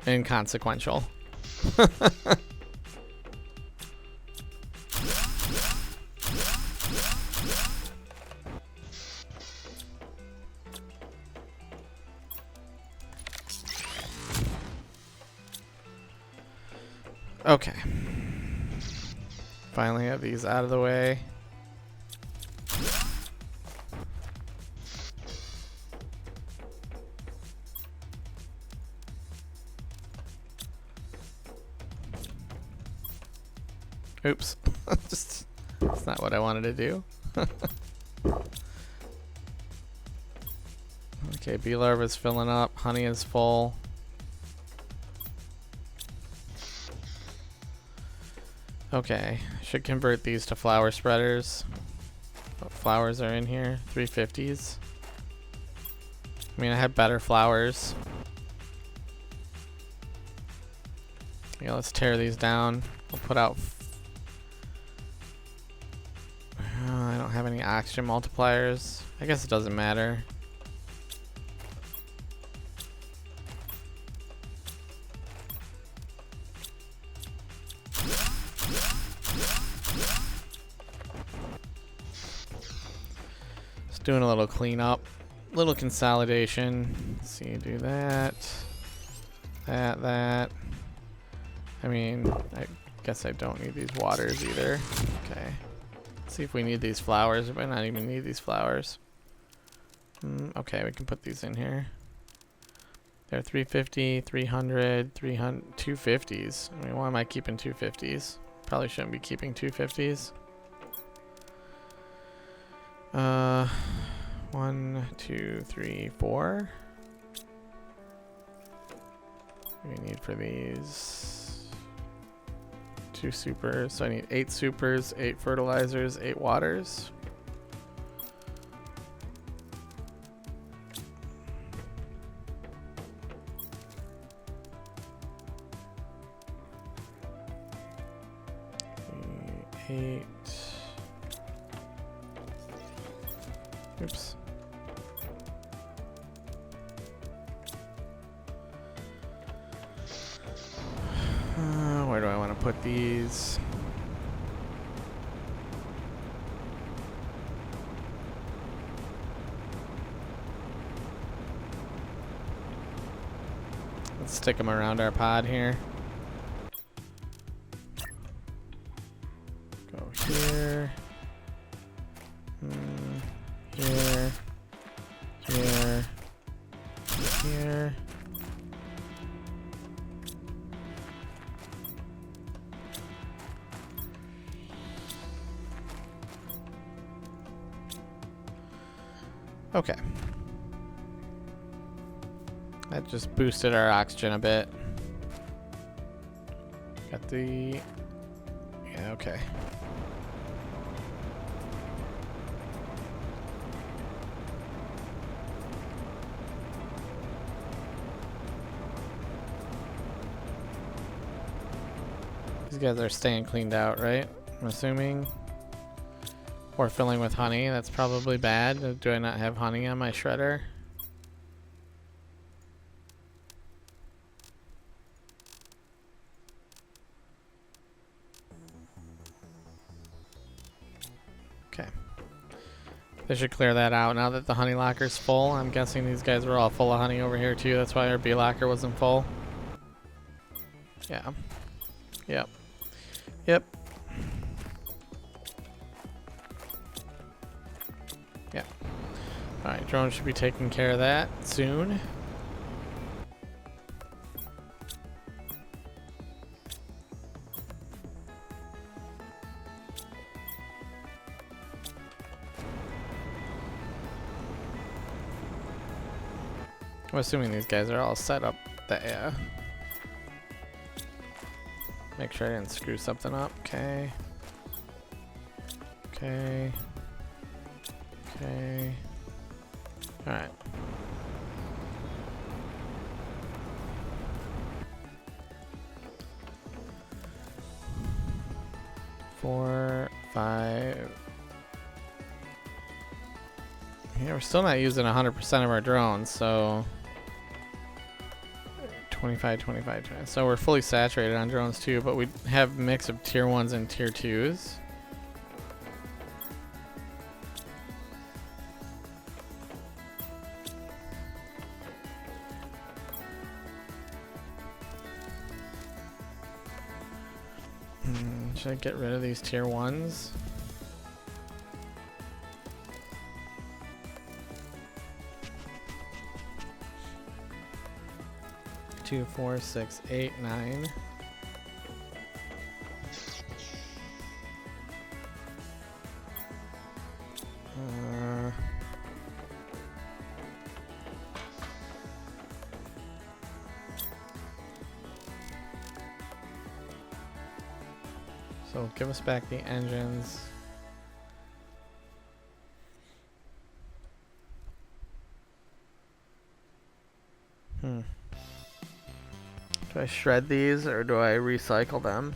inconsequential. Okay. Finally have these out of the way. Oops. Just, that's not what I wanted to do. Okay, bee larva is filling up. Honey is full. Okay, should convert these to flower spreaders. What flowers are in here? 350s. I mean, I have better flowers. Yeah, let's tear these down. We'll put out... I don't have any oxygen multipliers. I guess it doesn't matter. Doing a little cleanup, little consolidation. Let's see, do that, that. I mean, I guess I don't need these waters either. Okay. Let's see if we need these flowers. We might not even need these flowers. Okay, we can put these in here. They're 350, 300, 300, 250s. I mean, why am I keeping 250s? Probably shouldn't be keeping 250s. 1, 2, 3, 4. We need for these 2 supers. So I need 8 supers, 8 fertilizers, 8 waters. Oops. Where do I want to put these? Let's stick them around our pod here. Go here. Here. Here. Here. Okay. That just boosted our oxygen a bit. Got the... Yeah, okay. These guys are staying cleaned out, right? I'm assuming. Or filling with honey. That's probably bad. Do I not have honey on my shredder? Okay. They should clear that out now that the honey locker's full. I'm guessing these guys were all full of honey over here too. That's why our bee locker wasn't full. Yeah. Yep. Yep. Yep. Alright, drone should be taking care of that soon. I'm assuming these guys are all set up there. Make sure I didn't screw something up. Okay. Okay. Okay. Alright. Four, 5. Yeah, we're still not using 100% of our drones, so 25, 25, 20. So we're fully saturated on drones too, but we have a mix of tier 1s and tier 2s. Should I get rid of these tier 1s? Two, 4, 6, 8, 9. So give us back the engines. Do I shred these or do I recycle them?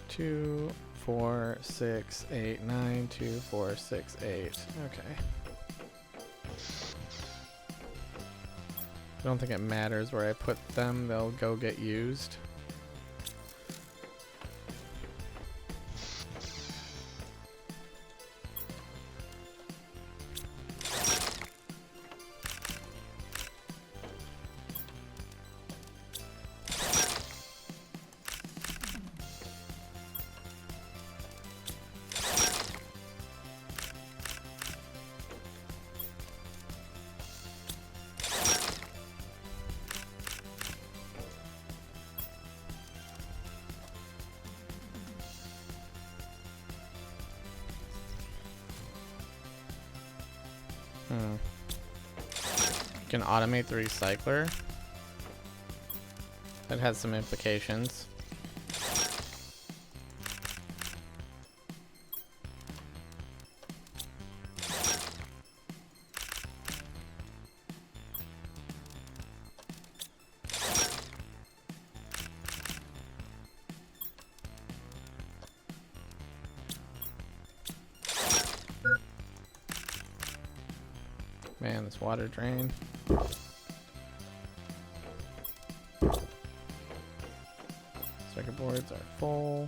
Two, 4, 6, 8, 9. 2, 4, 6, 8. Okay. I don't think it matters where I put them, they'll go get used. You can automate the recycler. That has some implications. Man, this water drain. Circuit boards are full.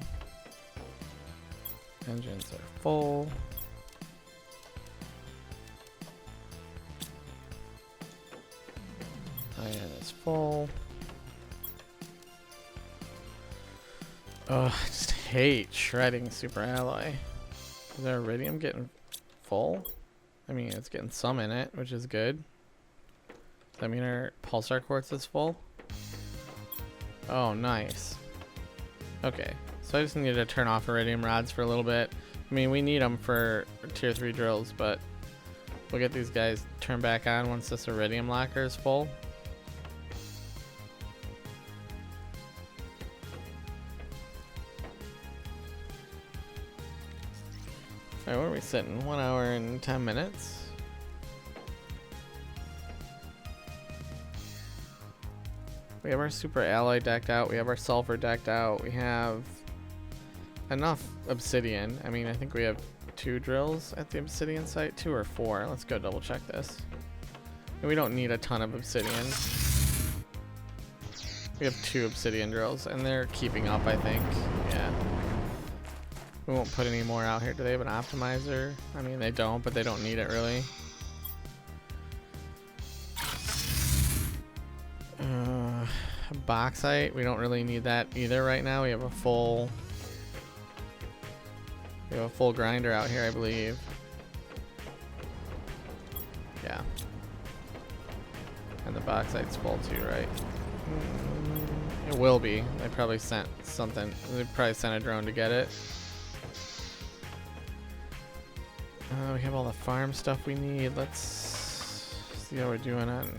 Engines are full. Iron is full. Oh, I just hate shredding super alloy. Is our iridium getting full? I mean, it's getting some in it, which is good. Does that mean our pulsar quartz is full? Oh, nice. Okay, so I just need to turn off iridium rods for a little bit. I mean, we need them for tier 3 drills, but we'll get these guys turned back on once this iridium locker is full. Alright, where are we sitting? 1 hour and 10 minutes. We have our super alloy decked out. We have our sulfur decked out. We have enough obsidian. I mean, I think we have 2 drills at the obsidian site. 2 or 4. Let's go double check this. And we don't need a ton of obsidian. We have 2 obsidian drills, and they're keeping up, I think. Yeah. We won't put any more out here. Do they have an optimizer? I mean, they don't, but they don't need it really. Bauxite, we don't really need that either right now. We have a full grinder out here, I believe. Yeah. And the bauxite's full too, right? It will be. They probably sent something. They probably sent a drone to get it. We have all the farm stuff we need. Let's see how we're doing on.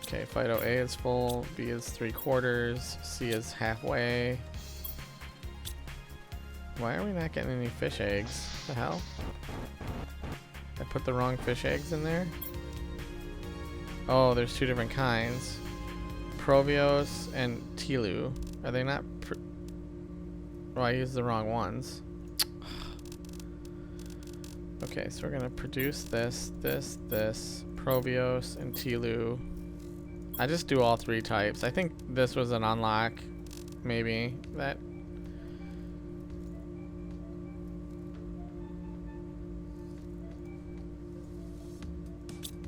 Okay, Phyto A is full, B is 3/4, C is halfway. Why are we not getting any fish eggs? What the hell? I put the wrong fish eggs in there? Oh, there's 2 different kinds. Provios and Tilu. Are they not? Oh, I used the wrong ones. Okay, so we're gonna produce this, Provios and Tilu. I just do all 3 types. I think this was an unlock, maybe, that...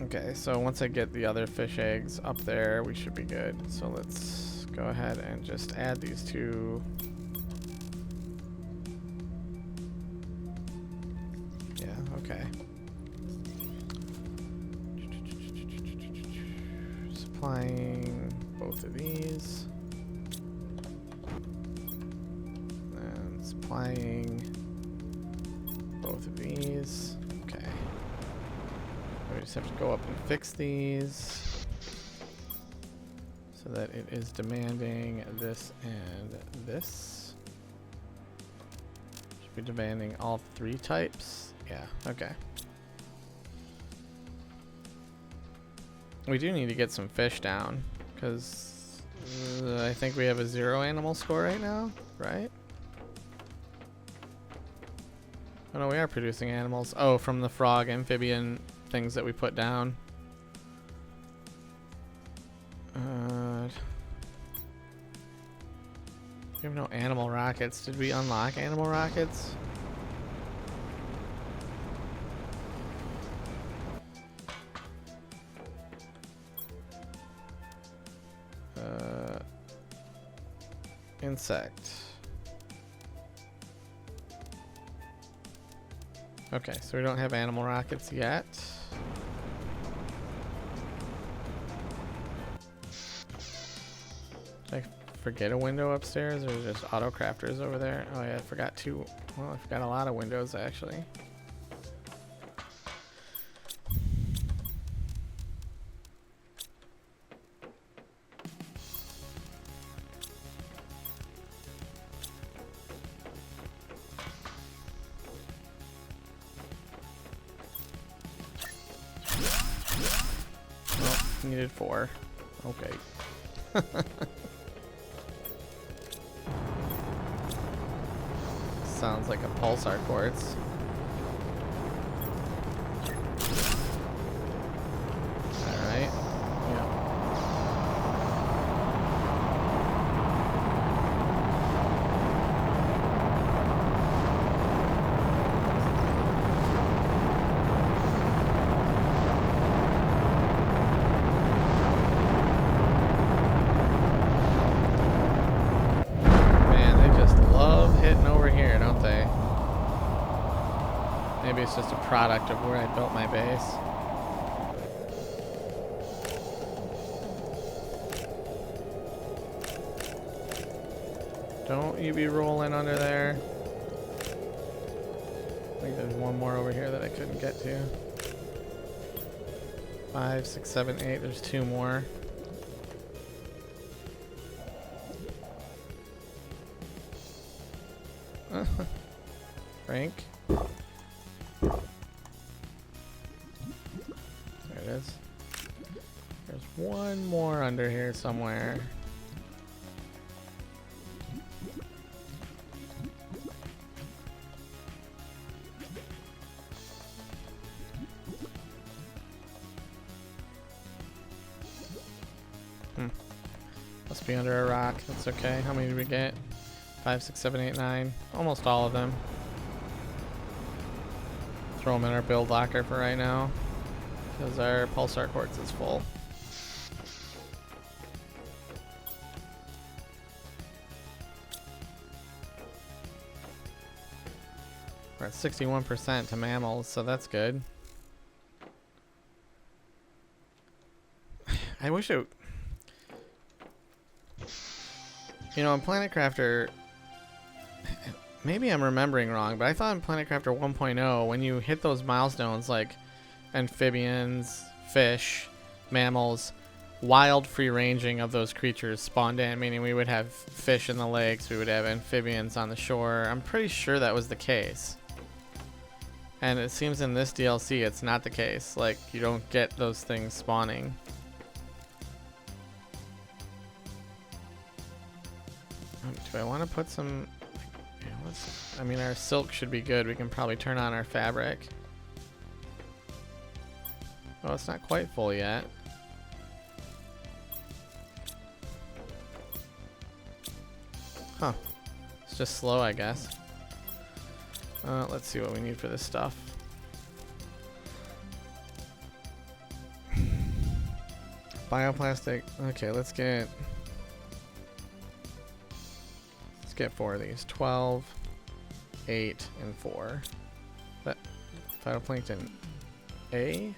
Okay, so once I get the other fish eggs up there, we should be good. So let's go ahead and just add these 2. Yeah, okay. Supplying both of these. And supplying both of these. Okay. We just have to go up and fix these so that it is demanding this and this. Should be demanding all 3 types. Yeah, okay. We do need to get some fish down because I think we have a 0 animal score right now, right? Oh no, we are producing animals. Oh, from the frog amphibian things that we put down. We have no animal rockets. Did we unlock animal rockets? Insect. Okay, so we don't have animal rockets yet. Did I forget a window upstairs, or just auto crafters over there? Oh yeah, I forgot 2. Well, I forgot a lot of windows actually. Needed 4. Okay. Sounds like a pulsar quartz. Alright. Yeah. Maybe it's just a product of where I built my base. Don't you be rolling under there. I think there's one more over here that I couldn't get to. 5, 6, 7, 8. There's 2 more. Frank. one more under here somewhere. Must be under a rock. That's okay. How many did we get? 5, 6, 7, 8, 9. Almost all of them. Throw them in our build locker for right now, because our pulsar quartz is full. We're at 61% to mammals, so that's good. I wish it... You know, in Planet Crafter, maybe I'm remembering wrong, but I thought in Planet Crafter 1.0, when you hit those milestones like amphibians, fish, mammals, wild free ranging of those creatures spawned in, meaning we would have fish in the lakes, we would have amphibians on the shore. I'm pretty sure that was the case. And it seems in this DLC it's not the case. Like, you don't get those things spawning. Do I want to put some... I mean, our silk should be good. We can probably turn on our fabric. Oh, it's not quite full yet. Huh. It's just slow, I guess. Let's see what we need for this stuff. Bioplastic. Okay, let's get 4 of these. 12, 8, and 4. That phytoplankton A.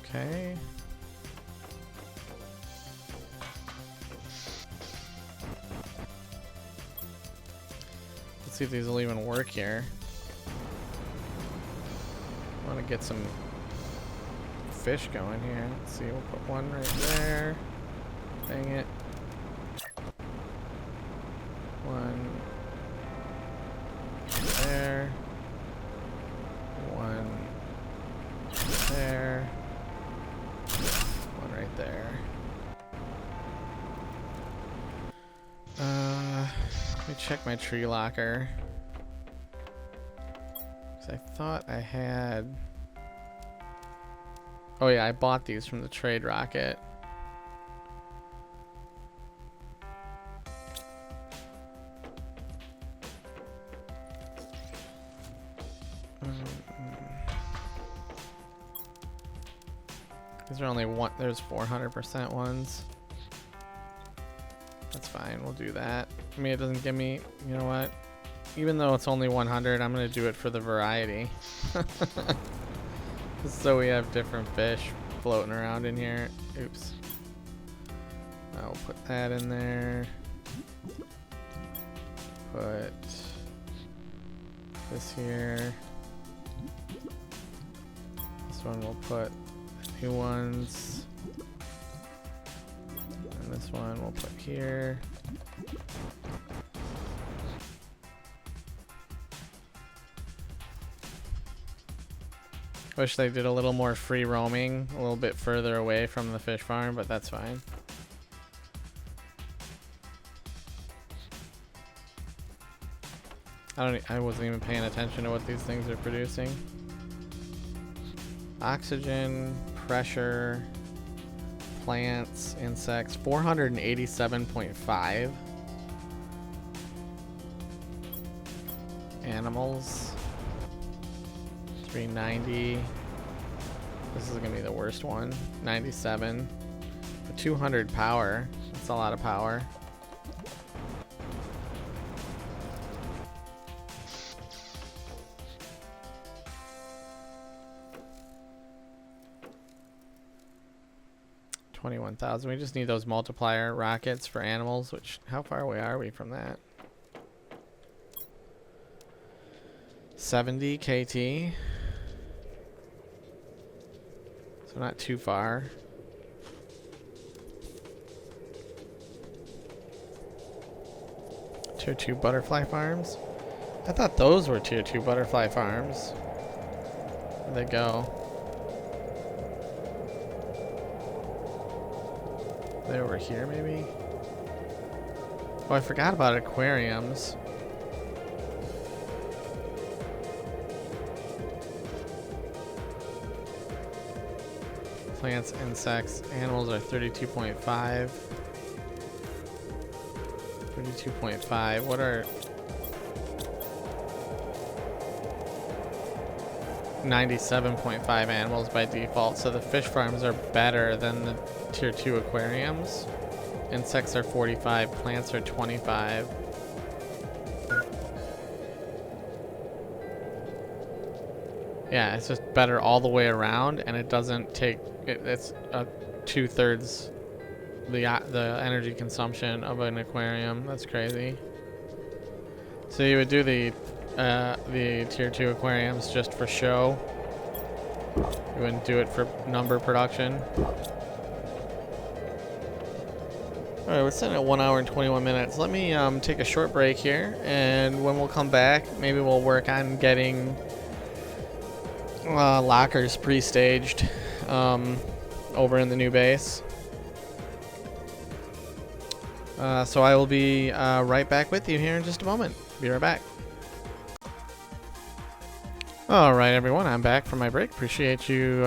Okay. Let's see if these will even work here. I want to get some fish going here. Let's see, we'll put one right there. Dang it. One there. One there. One right there. Let me check my tree locker. 'Cause I thought I had... Oh yeah, I bought these from the trade rocket. These are only one. There's 400% ones. That's fine. We'll do that. I mean, it doesn't give me. You know what? Even though it's only 100, I'm gonna do it for the variety. Just so we have different fish floating around in here. Oops. I'll put that in there. Put this here. This one we'll put new ones. And this one we'll put here. Wish they did a little more free roaming, a little bit further away from the fish farm, but that's fine. I wasn't even paying attention to what these things are producing. Oxygen, pressure, plants, insects, 487.5. Animals, 390. This is gonna be the worst one. 97. 200 power. That's a lot of power. $21,000. We just need those multiplier rockets for animals, which, how far away are we from that? 70 KT. So not too far. Tier 2 butterfly farms. I thought those were tier 2 butterfly farms. Where'd they go? Are they over here maybe? Oh, I forgot about aquariums. Plants, insects, animals are 32.5. 32.5. What are 97.5 animals by default? So the fish farms are better than the tier 2 aquariums. Insects are 45, plants are 25. Yeah, it's just better all the way around, and it doesn't take it's 2/3 the energy consumption of an aquarium. That's crazy. So you would do the tier 2 aquariums just for show. You wouldn't do it for number production. All right, we're sitting at 1 hour and 21 minutes. Let me take a short break here, and when we'll come back, maybe we'll work on getting lockers pre-staged over in the new base. So I will be right back with you here in just a moment. Be right back. All right, everyone, I'm back from my break. Appreciate you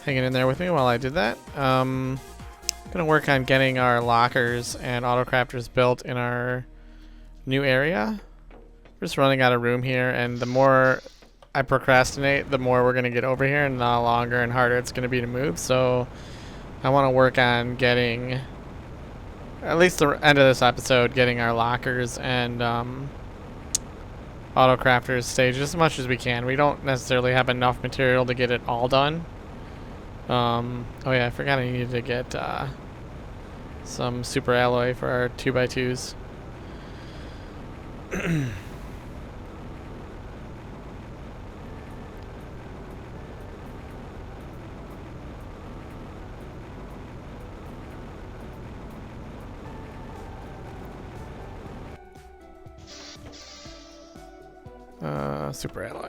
hanging in there with me while I did that. Gonna work on getting our lockers and autocrafters built in our new area. We're just running out of room here, and the more I procrastinate, the more we're gonna get over here, and the longer and harder it's gonna be to move. So I want to work on getting, at least the end of this episode, getting our lockers and autocrafters staged as much as we can. We don't necessarily have enough material to get it all done. Oh yeah, I forgot I needed to get some super alloy for our 2x2s. Super alloy.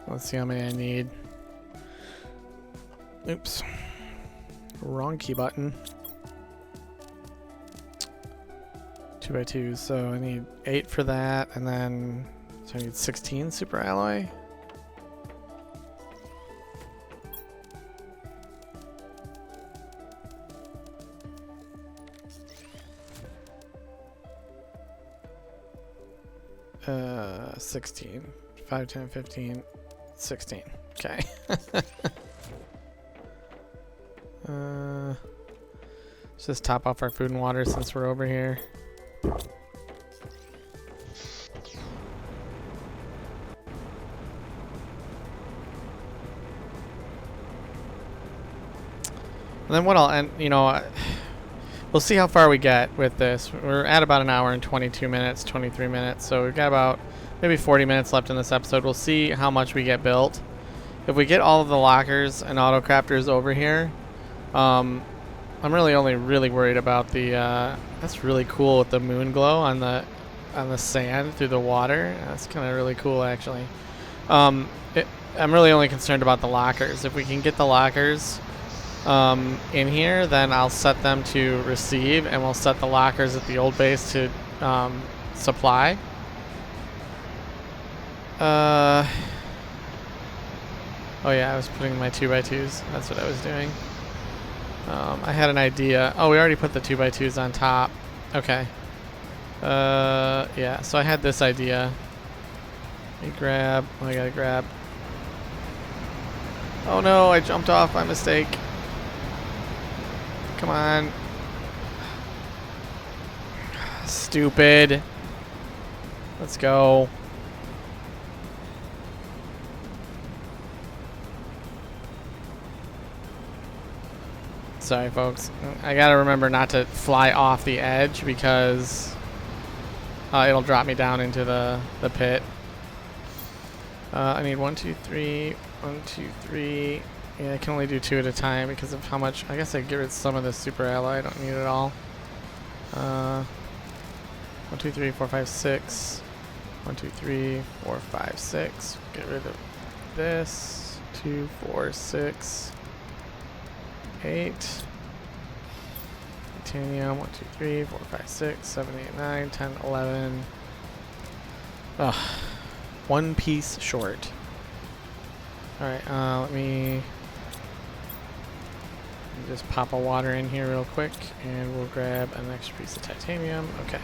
Let's see how many I need. Oops. Wrong key button. 2x2s, so I need 8 for that, and then so I need 16 super alloy. Uh, 16. 5, 10, 15, 16. Okay. Let's just top off our food and water since we're over here. And then what I'll end, we'll see how far we get with this. We're at about an hour and 22 minutes, 23 minutes. So we've got about maybe 40 minutes left in this episode. We'll see how much we get built. If we get all of the lockers and autocrafters over here, I'm really only worried about the, that's really cool with the moon glow on the sand through the water. That's kind of really cool, actually. I'm really only concerned about the lockers. If we can get the lockers in here, then I'll set them to receive, and we'll set the lockers at the old base to supply. Oh yeah, I was putting my 2x2s. That's what I was doing. I had an idea. Oh, we already put the 2x2s on top. Okay. Yeah, so I had this idea. Let me grab. Oh, I gotta grab. Oh no, I jumped off by mistake. Come on. Stupid. Let's go. Sorry, folks. I gotta remember not to fly off the edge because It'll drop me down into the pit. I need 1, 2, 3, 1, 2, 3. Yeah, I can only do 2 at a time because of how much. I guess I get rid of some of this super alloy. I don't need it all. 1, 2, 3, 4, 5, 6. 1, 2, 3, 4, 5, 6. Get rid of this. 2, 4, 6, 8. Titanium. 1, 2, 3, 4, 5, 6, 7, 8, 9, 10, 11. Ugh. 1 piece short. Alright, let me just pop a water in here real quick and we'll grab an extra piece of titanium. Okay.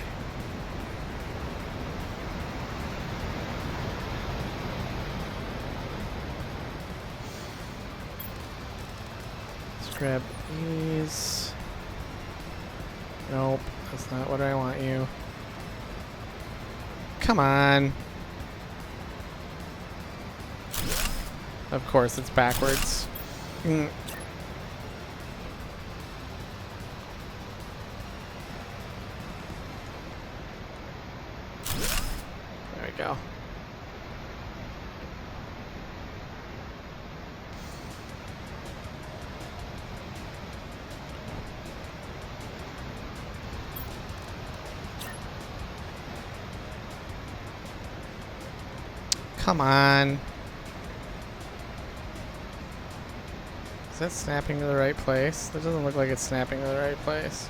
Let's grab these. Nope, that's not what I want you. Come on. Of course, it's backwards. There we go. Come on. Is that snapping to the right place? That doesn't look like it's snapping to the right place.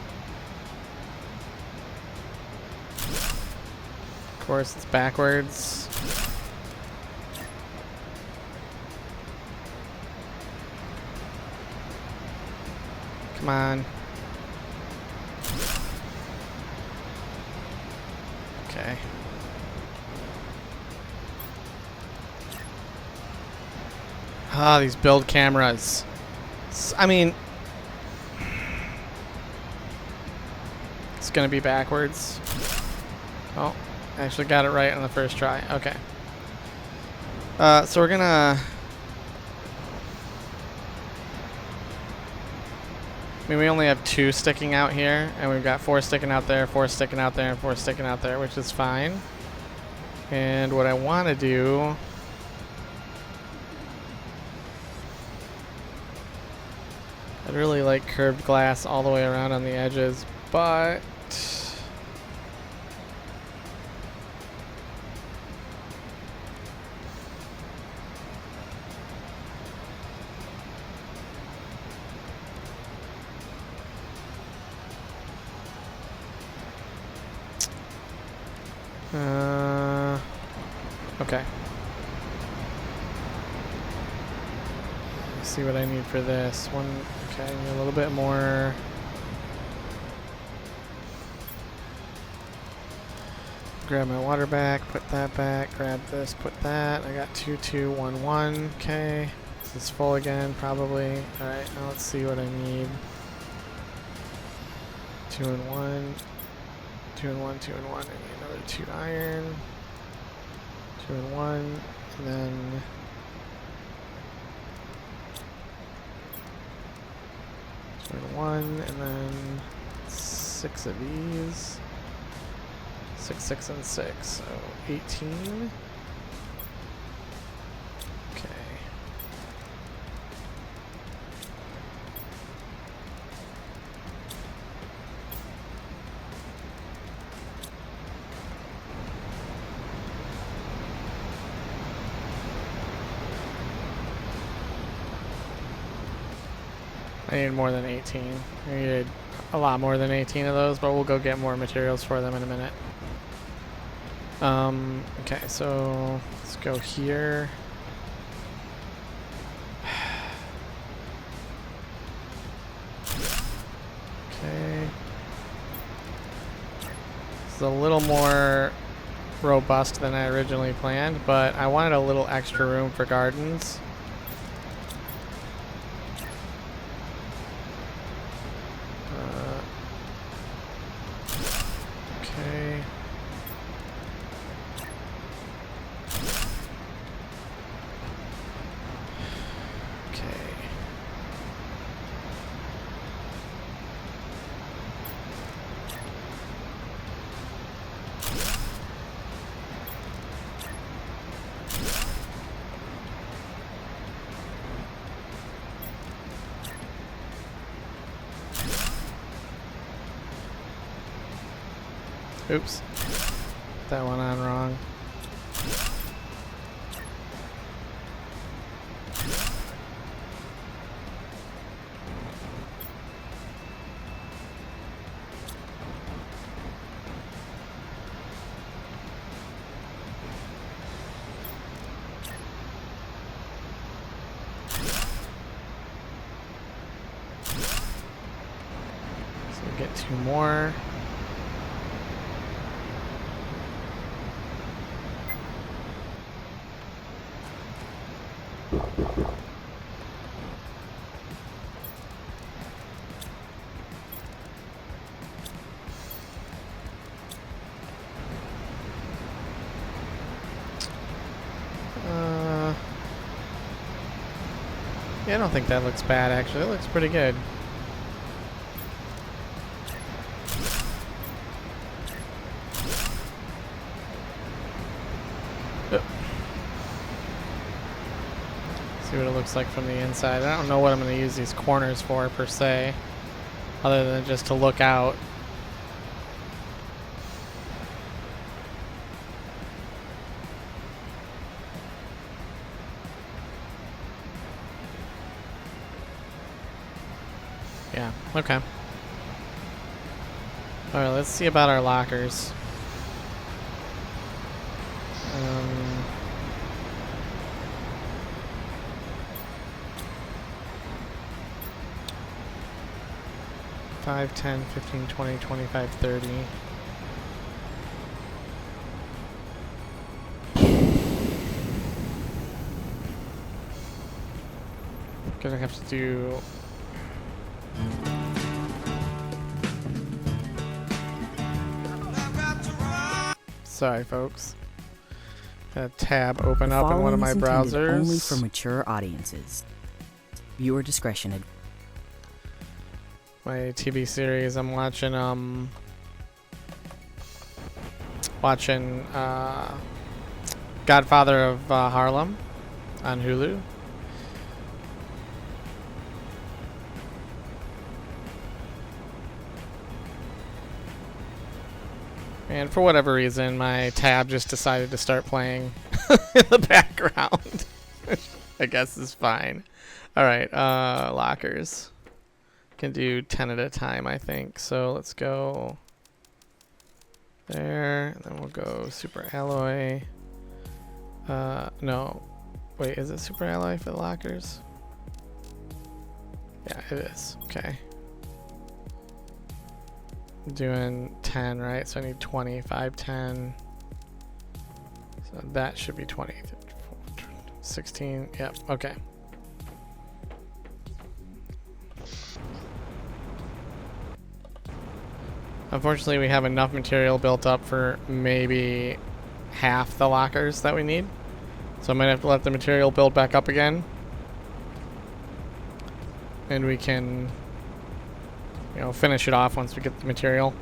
Of course, it's backwards. Come on. Okay. Ah, these build cameras. I mean, it's gonna be backwards. Oh, I actually got it right on the first try. Okay. So we're gonna. I mean, we only have 2 sticking out here, and we've got 4 sticking out there, 4 sticking out there, and 4 sticking out there, which is fine. And what I want to do. I'd really like curved glass all the way around on the edges, but okay. Let's see what I need for this one. Okay, I need a little bit more. Grab my water back, put that back, grab this, put that. I got 2, 2, 1, 1. Okay, this is full again, probably. Alright, now let's see what I need. 2 and 1. 2 and 1, 2 and 1. I need another 2 iron. 2 and 1. And then. And 1, and then 6 of these. 6, 6, and 6. So 18. Okay. I need more than 18. I needed a lot more than 18 of those, but we'll go get more materials for them in a minute. Okay, so let's go here. Okay. This is a little more robust than I originally planned, but I wanted a little extra room for gardens. Okay. Oops. That one on wrong. Get 2 more. Yeah, I don't think that looks bad actually. It looks pretty good. See what it looks like from the inside. I don't know what I'm going to use these corners for per se, other than just to look out. Yeah, okay. Alright, let's see about our lockers. 5, 10, 15, 20, 25, 30. Gonna have to do... Sorry, folks. Got a tab open up in one of my browsers. Only for mature audiences. Viewer discretion advised. My TV series I'm watching Godfather of Harlem on Hulu. And for whatever reason, my tab just decided to start playing in the background. I guess is fine. Alright, lockers. Can do 10 at a time, I think. So let's go there, and then we'll go super alloy. No, wait, is it super alloy for the lockers? Yeah, it is. Okay. I'm doing 10, right? So I need 20, 5, 10. So that should be 20. 16, yep, okay. Unfortunately, we have enough material built up for maybe half the lockers that we need. So I might have to let the material build back up again. And we can, you know, finish it off once we get the material.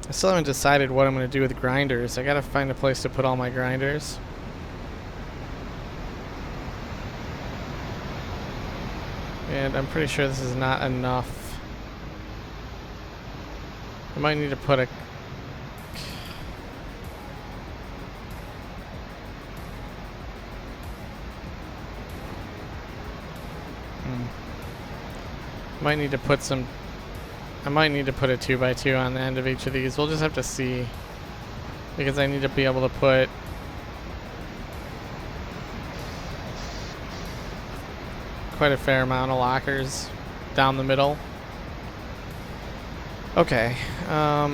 I still haven't decided what I'm going to do with grinders. I got to find a place to put all my grinders. And I'm pretty sure this is not enough. I might need to put a... Might need to put some... I might need to put a 2x2 on the end of each of these. We'll just have to see. Because I need to be able to put... quite a fair amount of lockers down the middle. Okay. I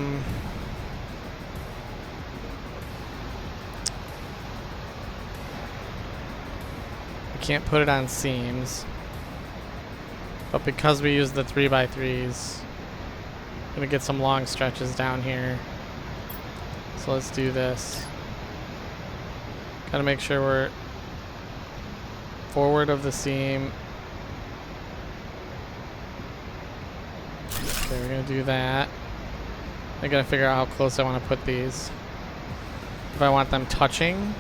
can't put it on seams. But because we use the 3x3s, I'm gonna get some long stretches down here. So let's do this. Gotta make sure we're forward of the seam. Okay, we're gonna do that. I gotta figure out how close I want to put these. If I want them touching,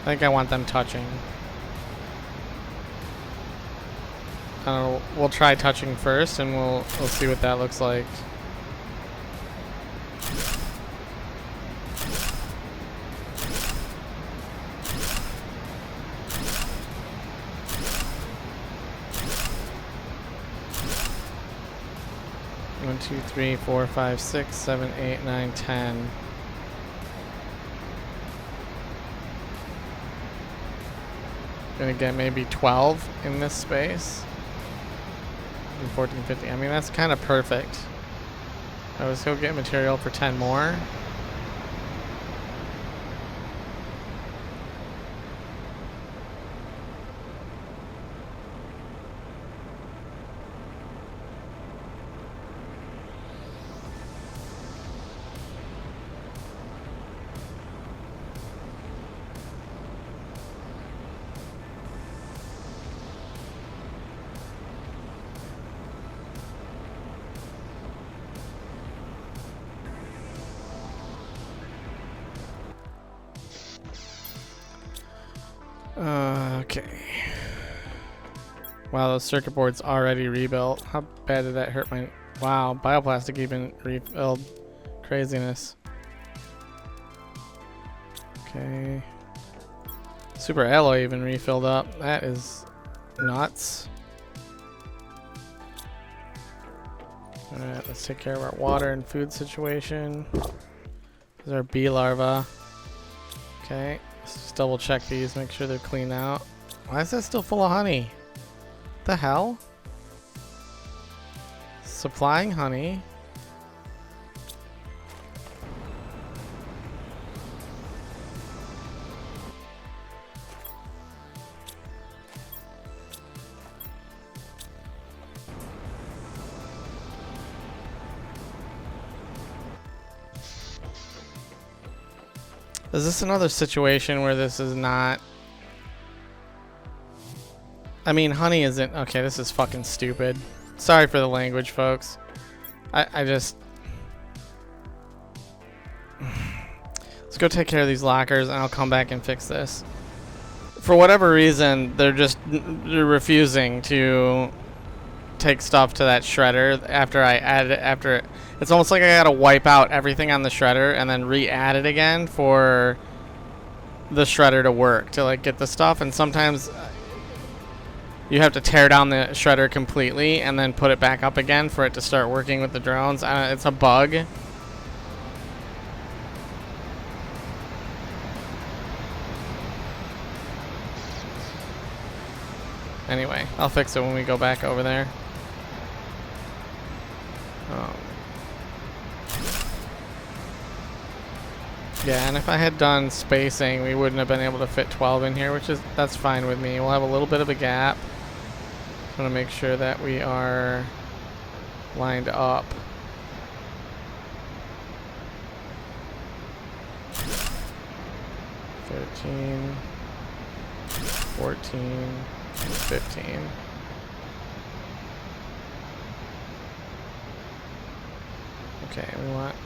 I think I want them touching. I don't know, we'll try touching first and we'll see what that looks like. 1, 2, 3, 4, 5, 6, 7, 8, 9, 10. Gonna get maybe 12 in this space. 14, 15. I mean, that's kind of perfect. I was go get material for 10 more. Okay. Wow, those circuit boards already rebuilt. How bad did that hurt my... Wow, bioplastic even refilled. Craziness. Okay. Super alloy even refilled up. That is nuts. Alright, let's take care of our water and food situation. These are bee larvae. Okay. Let's just double check these, make sure they're clean out. Why is that still full of honey? What the hell? Supplying honey. Is this another situation where this is not... I mean, honey isn't... Okay, this is fucking stupid. Sorry for the language, folks. I just... Let's go take care of these lockers and I'll come back and fix this. For whatever reason, they're refusing to take stuff to that shredder after I add it. It's almost like I gotta wipe out everything on the shredder and then re-add it again for the shredder to work, to like get the stuff. And sometimes you have to tear down the shredder completely and then put it back up again for it to start working with the drones. It's a bug. Anyway, I'll fix it when we go back over there. Yeah, and if I had done spacing, we wouldn't have been able to fit 12 in here, that's fine with me. We'll have a little bit of a gap. I want to make sure that we are lined up. (13, 14, 15). Okay, we want...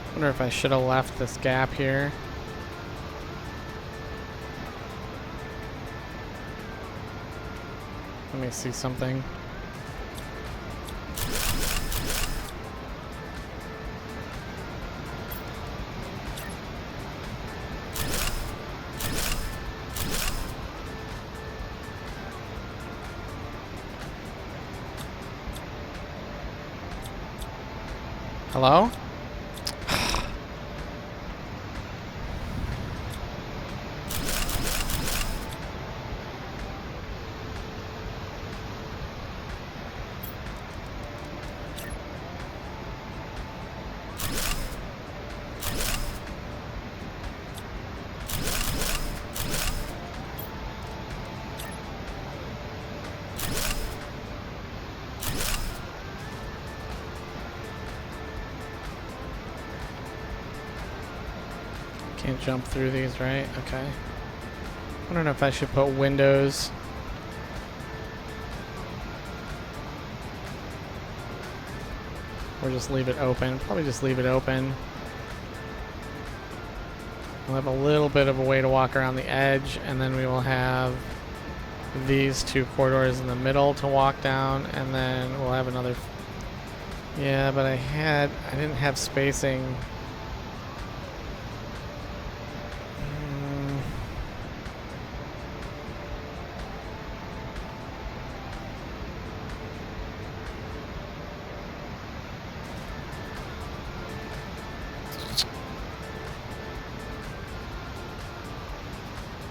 I wonder if I should have left this gap here. Let me see something. Hello? Can't jump through these, right? Okay. I don't know if I should put windows. Or just leave it open. Probably just leave it open. We'll have a little bit of a way to walk around the edge, and then we will have these two corridors in the middle to walk down, and then we'll have another. Yeah, but I didn't have spacing.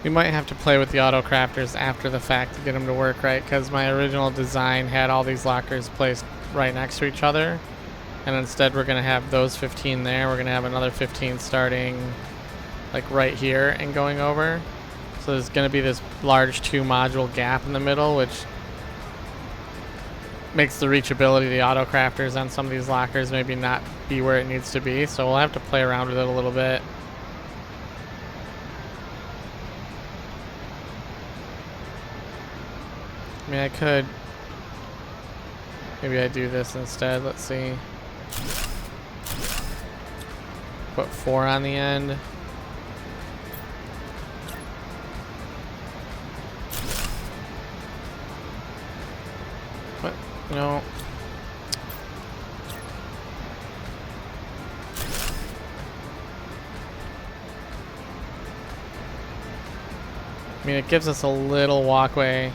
We might have to play with the auto crafters after the fact to get them to work right, because my original design had all these lockers placed right next to each other, and instead we're going to have those 15 there. We're going to have another 15 starting like right here and going over. So there's going to be this large 2-module gap in the middle, which makes the reachability of the auto crafters on some of these lockers maybe not be where it needs to be. So we'll have to play around with it a little bit. I mean, I could. Maybe I do this instead. Let's see. Put 4 on the end. What? No. I mean, it gives us a little walkway.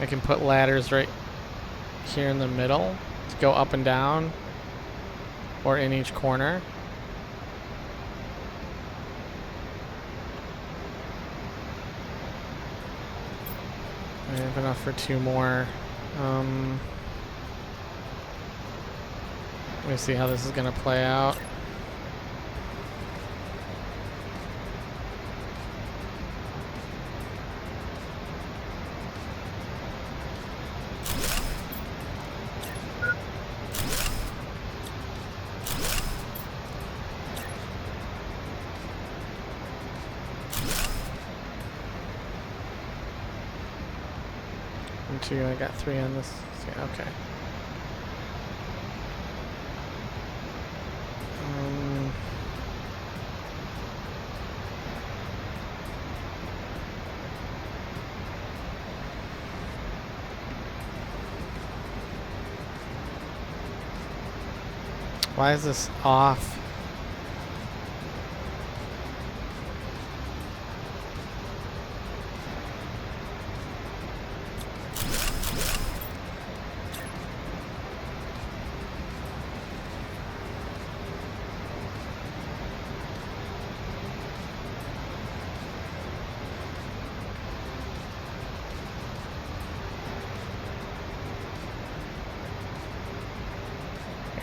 I can put ladders right here in the middle to go up and down, or in each corner. I have enough for 2 more. Let me see how this is going to play out. I got 3 on this. Okay. Why is this off?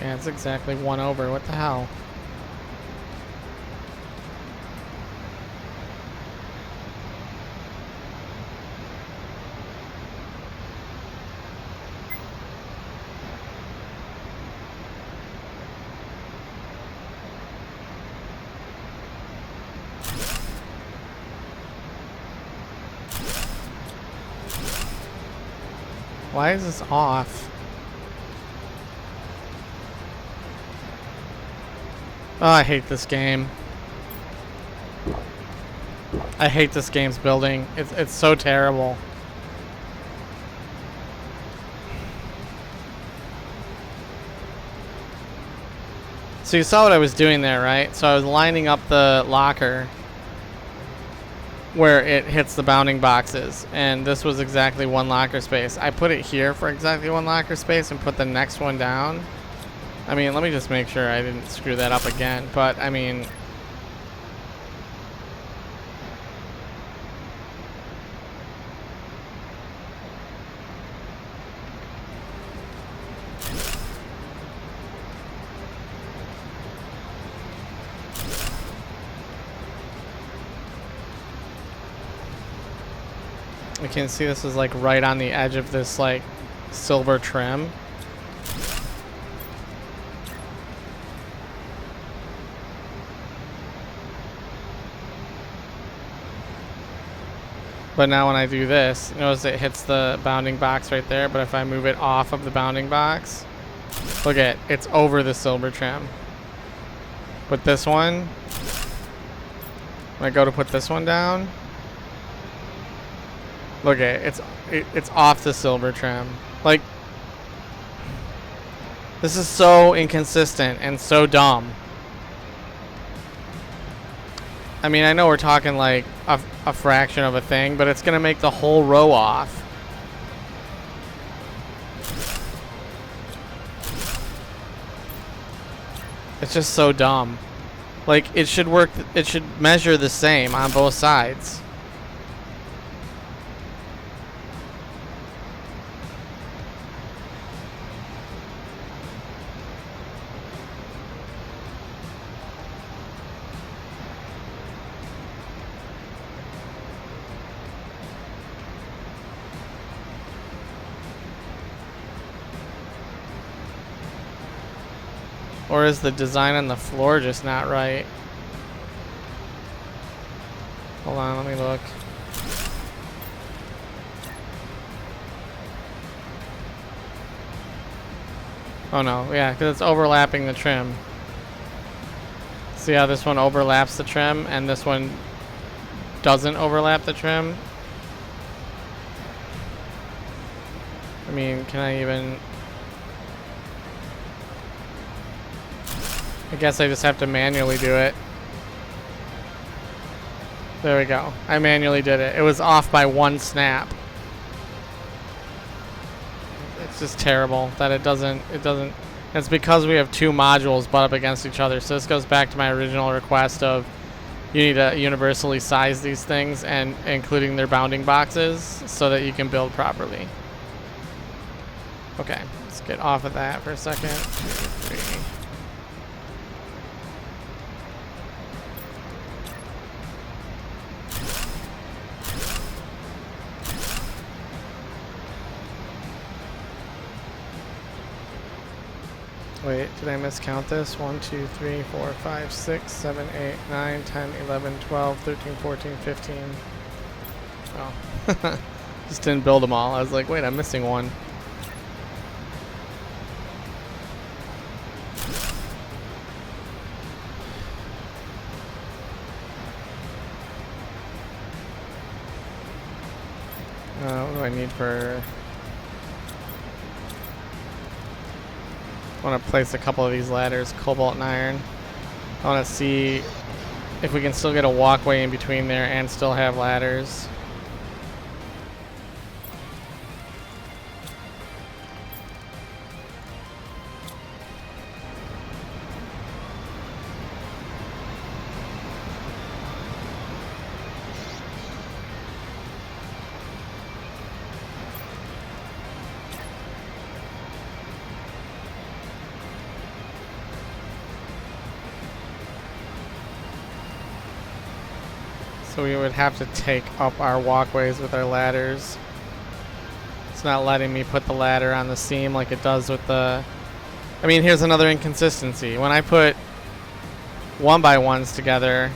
Yeah, it's exactly 1 over. What the hell? Why is this off? Oh, I hate this game. I hate this game's building. It's so terrible. So you saw what I was doing there, right? So I was lining up the locker where it hits the bounding boxes, and this was exactly 1 locker space. I put it here for exactly 1 locker space and put the next one down. I mean, let me just make sure I didn't screw that up again, but I mean, you can see this is like right on the edge of this like silver trim. But now when I do this, notice it hits the bounding box right there. But if I move it off of the bounding box, look at it, it's over the silver trim. But this one, when I go to put this one down, look at it, it's off the silver trim. Like, this is so inconsistent and so dumb. I mean, I know we're talking like a fraction of a thing, but it's gonna make the whole row off. It's just so dumb. Like, it should work, it should measure the same on both sides. Or is the design on the floor just not right? Hold on, let me look. Oh no, yeah, because it's overlapping the trim. See how this one overlaps the trim and this one doesn't overlap the trim? I mean, can I even... I guess I just have to manually do it. There we go. I manually did it. It was off by one snap. It's just terrible that it doesn't. It's because we have two modules butt up against each other. So this goes back to my original request of you need to universally size these things and including their bounding boxes so that you can build properly. Okay, let's get off of that for a second. 2, 3. Wait, did I miscount this? 1, 2, 3, 4, 5, 6, 7, 8, 9, 10, 11, 12, 13, 14, 15. Oh. Just didn't build them all. I was like, wait, I'm missing one. What do I need for... I want to place a couple of these ladders, cobalt and iron. I want to see if we can still get a walkway in between there and still have ladders. So we would have to take up our walkways with our ladders. It's not letting me put the ladder on the seam like it does with the... I mean, here's another inconsistency. When I put 1x1s together...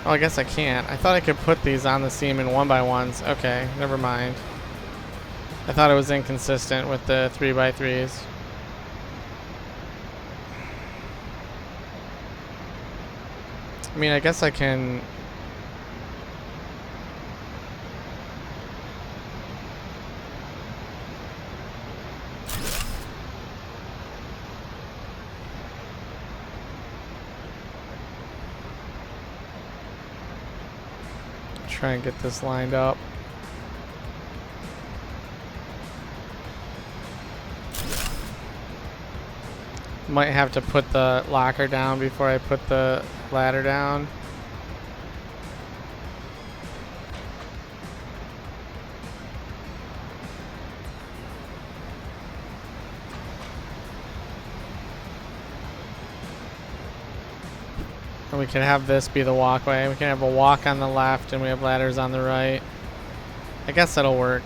Oh, I guess I can't. I thought I could put these on the seam in 1x1s. Okay, never mind. I thought it was inconsistent with the 3x3s. I mean, I guess I can... try and get this lined up. Might have to put the locker down before I put the ladder down. And we can have this be the walkway. We can have a walk on the left and we have ladders on the right. I guess that'll work.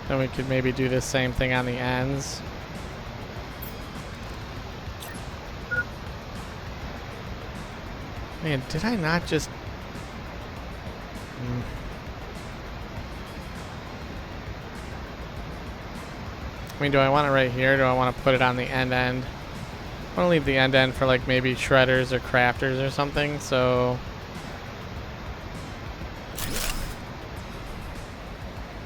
Then we could maybe do the same thing on the ends. Man, did I not just... I mean, do I want it right here? Do I want to put it on the end? I want to leave the end for like maybe shredders or crafters or something, so...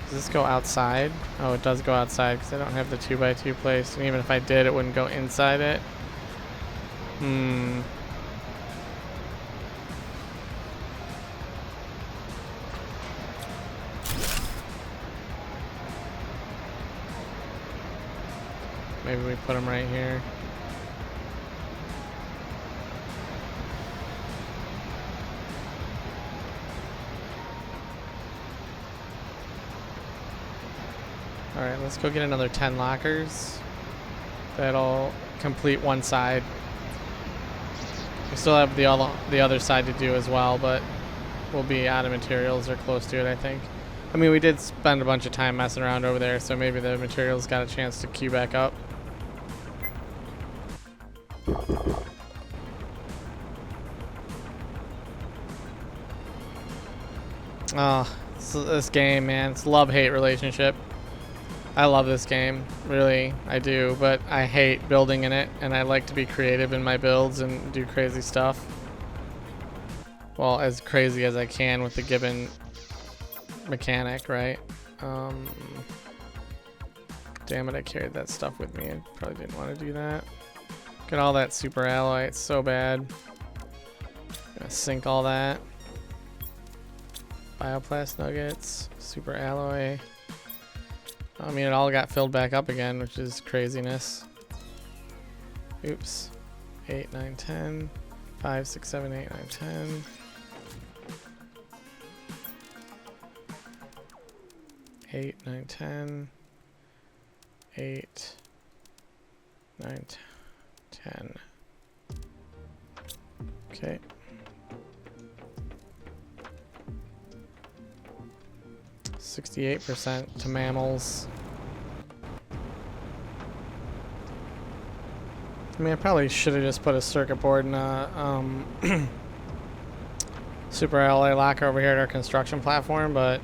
Does this go outside? Oh, it does go outside because I don't have the 2x2 placed, and even if I did, it wouldn't go inside it. Maybe we put them right here. Alright, let's go get another 10 lockers. That'll complete one side. We still have the other side to do as well, but we'll be out of materials or close to it, I think. I mean, we did spend a bunch of time messing around over there, so maybe the materials got a chance to queue back up. Oh, this game, man. It's a love-hate relationship. I love this game, really, I do, but I hate building in it, and I like to be creative in my builds and do crazy stuff. Well, as crazy as I can with the given mechanic, right? Damn it, I carried that stuff with me. I probably didn't want to do that. Look at all that super alloy, it's so bad. Gonna sink all that. Bioplast nuggets, super alloy. I mean, it all got filled back up again, which is craziness. Oops. 8, 9, 10. 5, 6, 7, 8, 9, 10. 8, 9, 10. 8, 9, 10. Okay. %68% to mammals. I mean, I probably should have just put a circuit board and a super alloy locker over here at our construction platform, but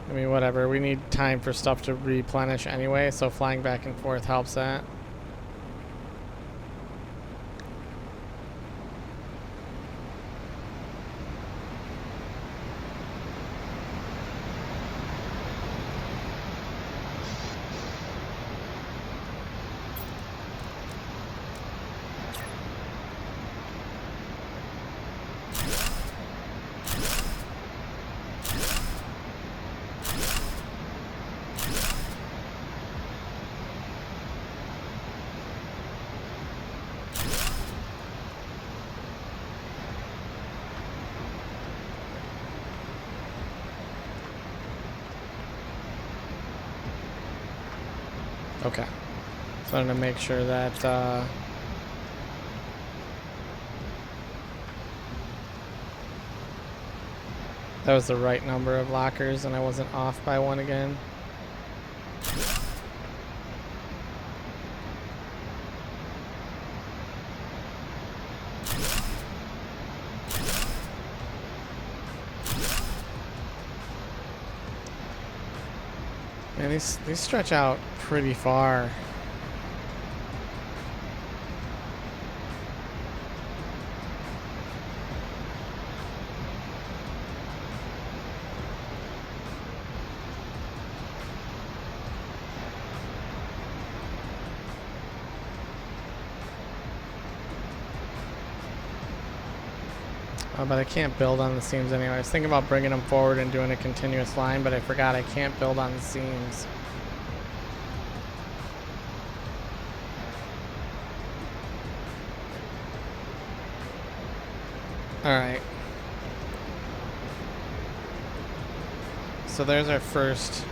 I mean, whatever. We need time for stuff to replenish anyway, so flying back and forth helps that. Okay, so I'm gonna make sure that that was the right number of lockers and I wasn't off by one again. Man, these stretch out pretty far. But I can't build on the seams anyway. I was thinking about bringing them forward and doing a continuous line, but I forgot I can't build on the seams. Alright. So there's our first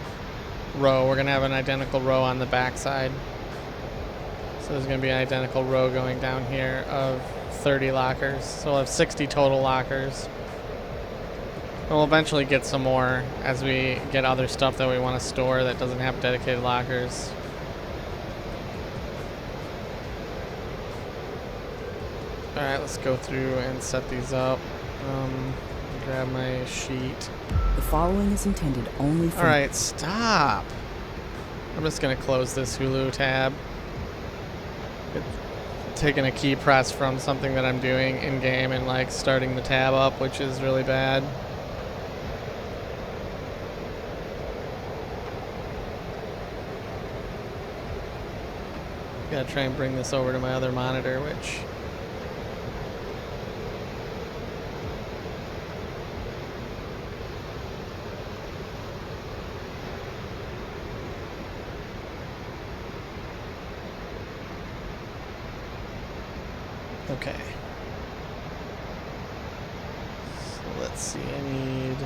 row. We're going to have an identical row on the back side. So there's going to be an identical row going down here of 30 lockers. So we'll have 60 total lockers. And we'll eventually get some more as we get other stuff that we want to store that doesn't have dedicated lockers. Alright, let's go through and set these up. Grab my sheet. The following is intended only for... Alright, stop! I'm just gonna close this Hulu tab. It's taking a key press from something that I'm doing in-game and like starting the tab up, which is really bad. Gotta try and bring this over to my other monitor, which... Okay. So let's see, I need...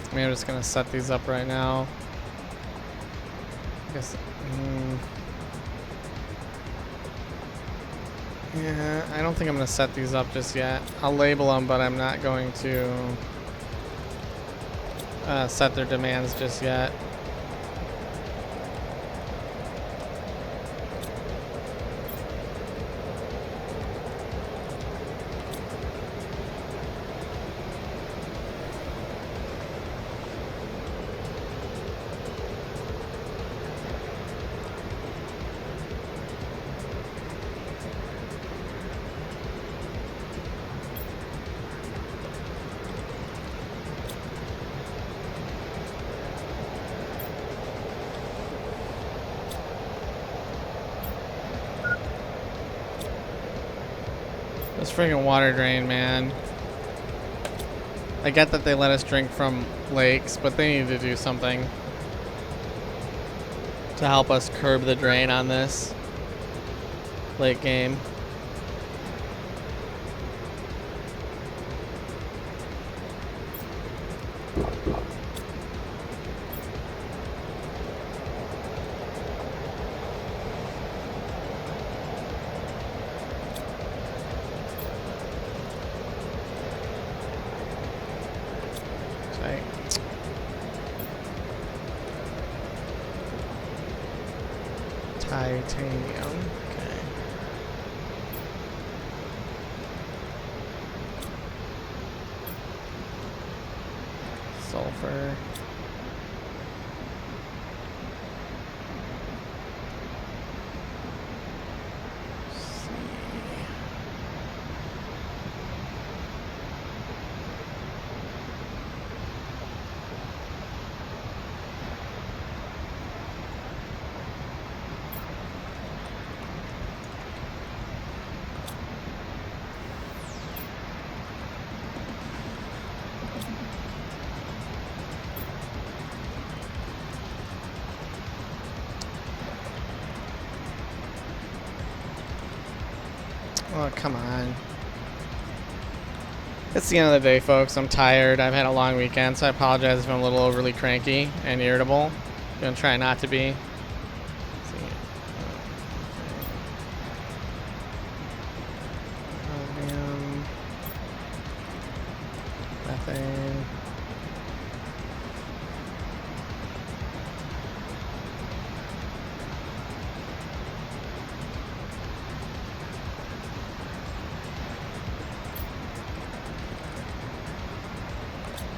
I mean, I'm just gonna set these up right now. I guess. Yeah, I don't think I'm gonna set these up just yet. I'll label them, but I'm not going to set their demands just yet. This friggin' water drain, man. I get that they let us drink from lakes, but they need to do something to help us curb the drain on this late game. Titanium. Okay. Sulfur. Oh, come on. It's the end of the day, folks. I'm tired. I've had a long weekend, so I apologize if I'm a little overly cranky and irritable. I'm going to try not to be. Osmium. Methane.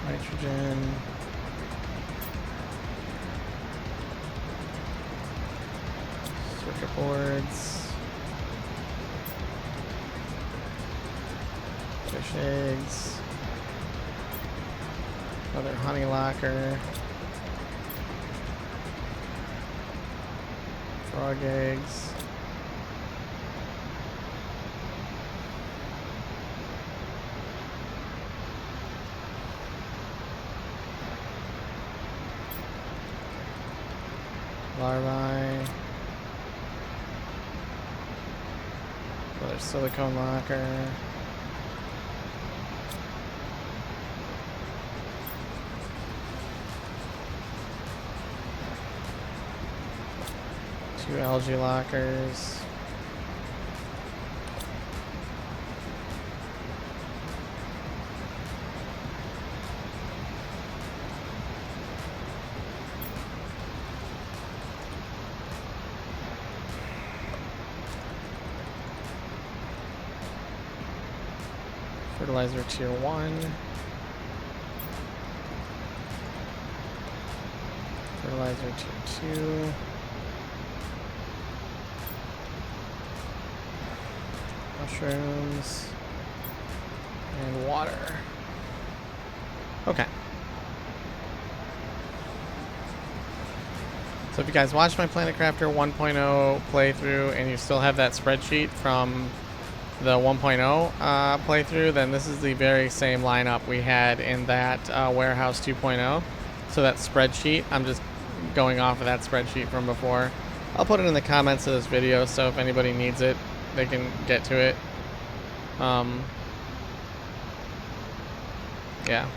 Nitrogen. Circuit boards. Fish eggs. Another honey locker. Frog eggs. Larvae. Another silicone locker. 2 algae lockers. Fertilizer tier 1. Fertilizer tier 2. Mushrooms. And water. Okay. So if you guys watched my Planet Crafter 1.0 playthrough and you still have that spreadsheet from the 1.0 playthrough, then this is the very same lineup we had in that Warehouse 2.0. So that spreadsheet, I'm just going off of that spreadsheet from before. I'll put it in the comments of this video, so if anybody needs it, they can get to it. Yeah.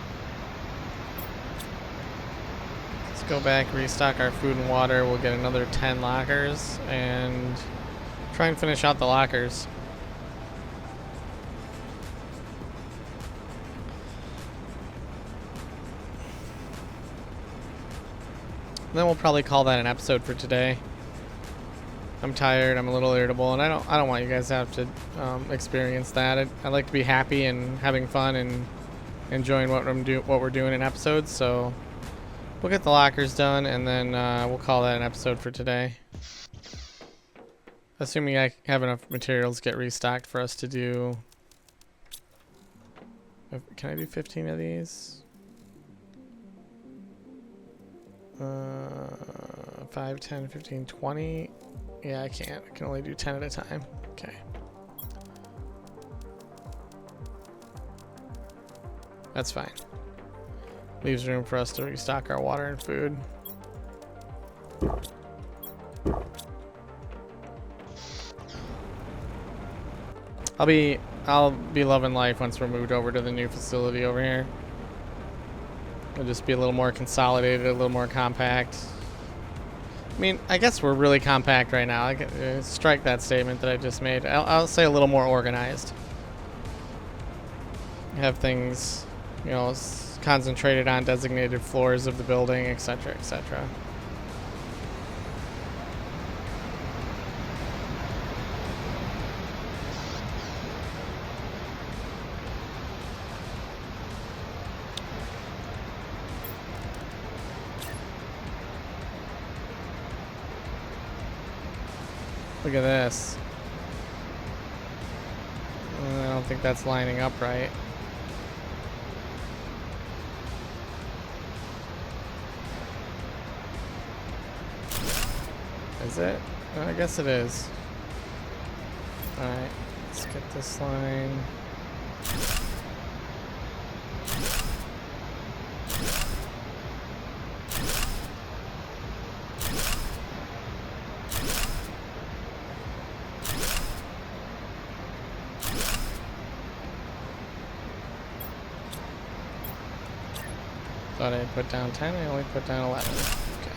Let's go back, restock our food and water. We'll get another 10 lockers and try and finish out the lockers. And then we'll probably call that an episode for today. I'm tired, I'm a little irritable, and I don't want you guys to have to experience that. I like to be happy and having fun and enjoying what we're doing in episodes. So we'll get the lockers done, and then we'll call that an episode for today. Assuming I have enough materials get restocked for us to do. Can I do 15 of these? 5, 10, 15, 20. Yeah, I can't. I can only do 10 at a time. Okay. That's fine. Leaves room for us to restock our water and food. I'll be loving life once we're moved over to the new facility over here. It'll just be a little more consolidated, a little more compact. I mean, I guess we're really compact right now. I can strike that statement that I just made. I'll say a little more organized. Have things, you know, concentrated on designated floors of the building, etc., etc. Look at this. I don't think that's lining up right. Is it? I guess it is. Alright, let's get this line. Thought I put down 10, I only put down 11. Okay.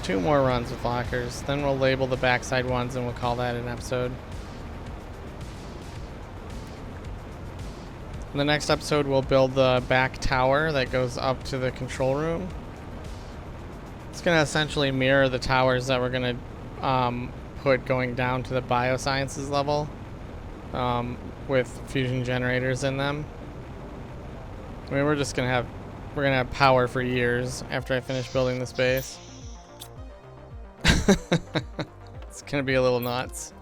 Two more runs with lockers, then we'll label the backside ones and we'll call that an episode. In the next episode, we'll build the back tower that goes up to the control room. It's going to essentially mirror the towers that we're going to put going down to the biosciences level with fusion generators in them. I mean, we're gonna have power for years after I finish building this base. It's gonna be a little nuts.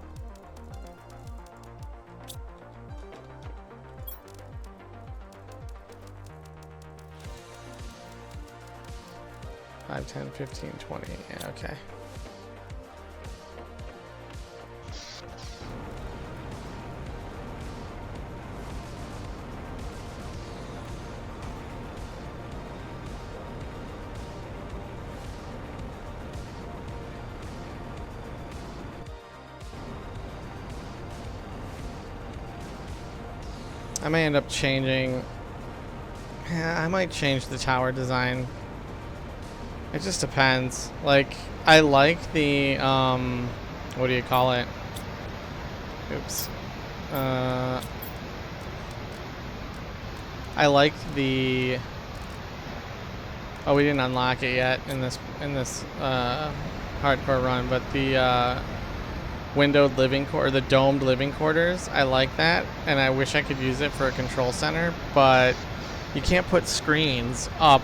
Five, 10, 15, 20. Yeah, okay. I may end up changing. Yeah, I might change the tower design. It just depends. Like, I like the, what do you call it? Oops. I like the, oh, we didn't unlock it yet in this hardcore run, but the windowed living quarter, the domed living quarters, I like that, and I wish I could use it for a control center, but you can't put screens up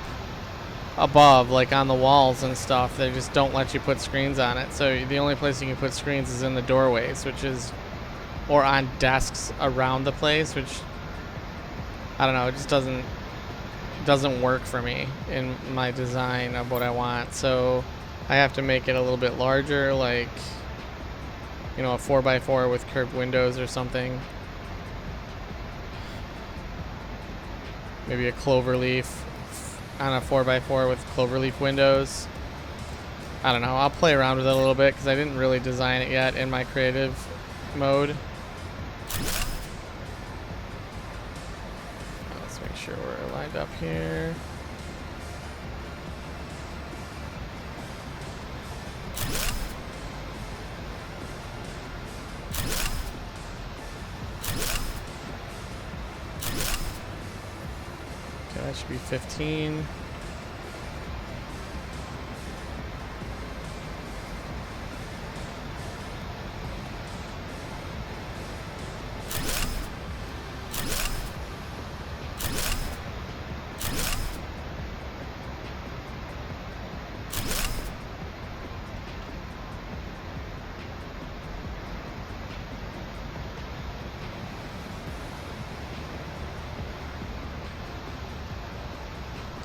above, like on the walls and stuff. They just don't let you put screens on it. So the only place you can put screens is in the doorways, which is, or on desks around the place, which, I don't know, it just doesn't work for me in my design of what I want. So I have to make it a little bit larger, like, you know, a 4x4 with curved windows or something. Maybe a clover leaf on a 4x4 with cloverleaf windows. I don't know. I'll play around with it a little bit because I didn't really design it yet in my creative mode. Let's make sure we're lined up here. Okay, that should be 15.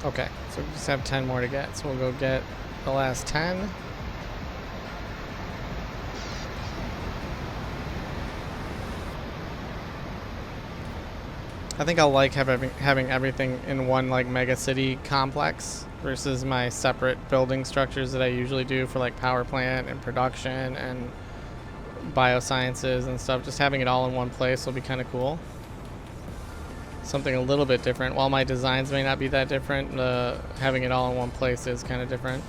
Okay, so we just have 10 more to get, so we'll go get the last 10. I think I'll like having everything in one like mega city complex versus my separate building structures that I usually do for like power plant and production and biosciences and stuff. Just having it all in one place will be kind of cool. Something a little bit different. While my designs may not be that different, having it all in one place is kind of different.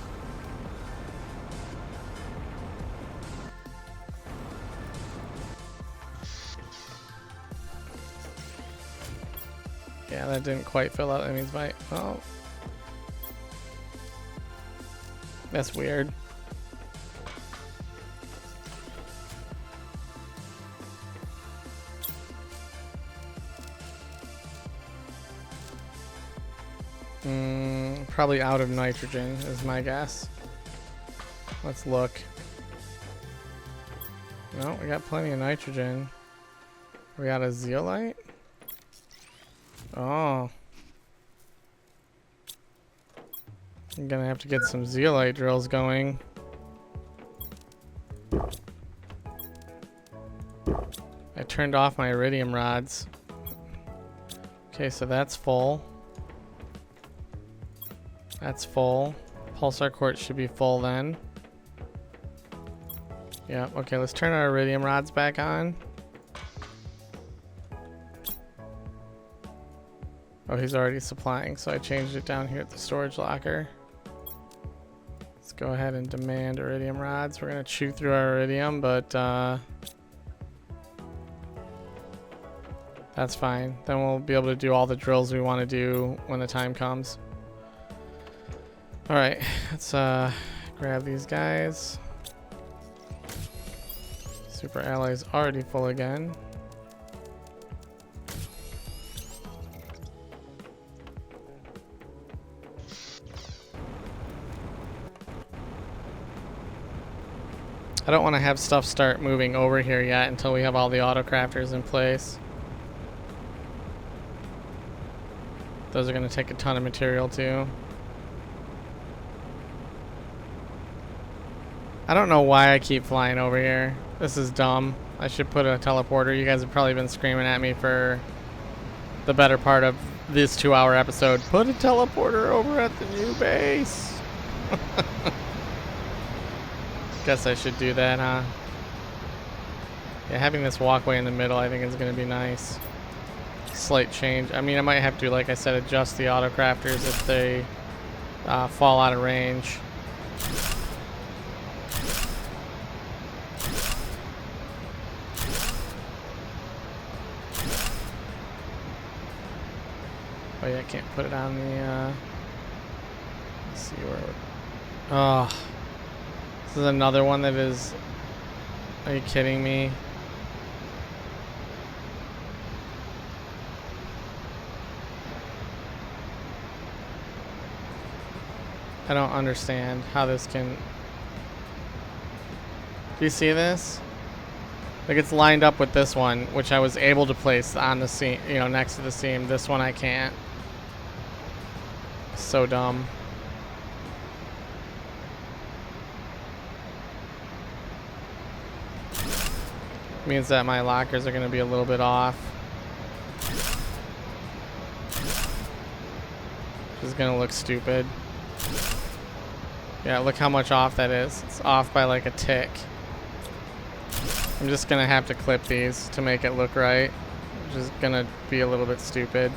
Yeah, that didn't quite fill out. That means my, oh, that's weird. Probably out of nitrogen is my guess. Let's look. No, we got plenty of nitrogen. We got a zeolite? Oh. I'm gonna have to get some zeolite drills going. I turned off my iridium rods. Okay, so that's full. That's full. Pulsar quartz should be full then. Yeah, okay, let's turn our iridium rods back on. Oh, he's already supplying, so I changed it down here at the storage locker. Let's go ahead and demand iridium rods. We're gonna chew through our iridium, but that's fine. Then we'll be able to do all the drills we want to do when the time comes. All right, let's grab these guys. Super alloy's already full again. I don't want to have stuff start moving over here yet until we have all the auto crafters in place. Those are going to take a ton of material too. I don't know why I keep flying over here. This is dumb. I should put a teleporter. You guys have probably been screaming at me for the better part of this 2-hour episode. Put a teleporter over at the new base. Guess I should do that, huh? Yeah, having this walkway in the middle I think is going to be nice. slight change. I mean, I might have to, like I said, adjust the auto crafters if they fall out of range. Oh yeah, I can't put it on the, let's see where, oh, this is another one that is, are you kidding me? I don't understand how this can, do you see this? Like it's lined up with this one, which I was able to place on the seam, you know, next to the seam. This one I can't. So dumb. Means that my lockers are going to be a little bit off. Which is going to look stupid. Yeah, look how much off that is. It's off by like a tick. I'm just going to have to clip these to make it look right. Which is going to be a little bit stupid.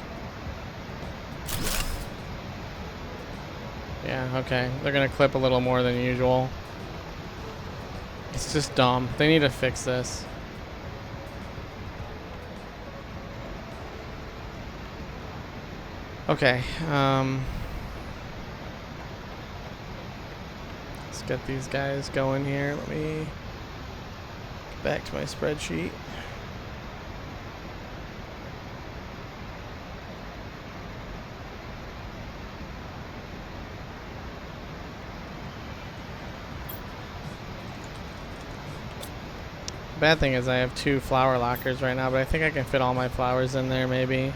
Yeah, okay. They're going to clip a little more than usual. It's just dumb. They need to fix this. Okay, let's get these guys going here. Let me get back to my spreadsheet. Bad thing is I have 2 flower lockers right now, but I think I can fit all my flowers in there maybe.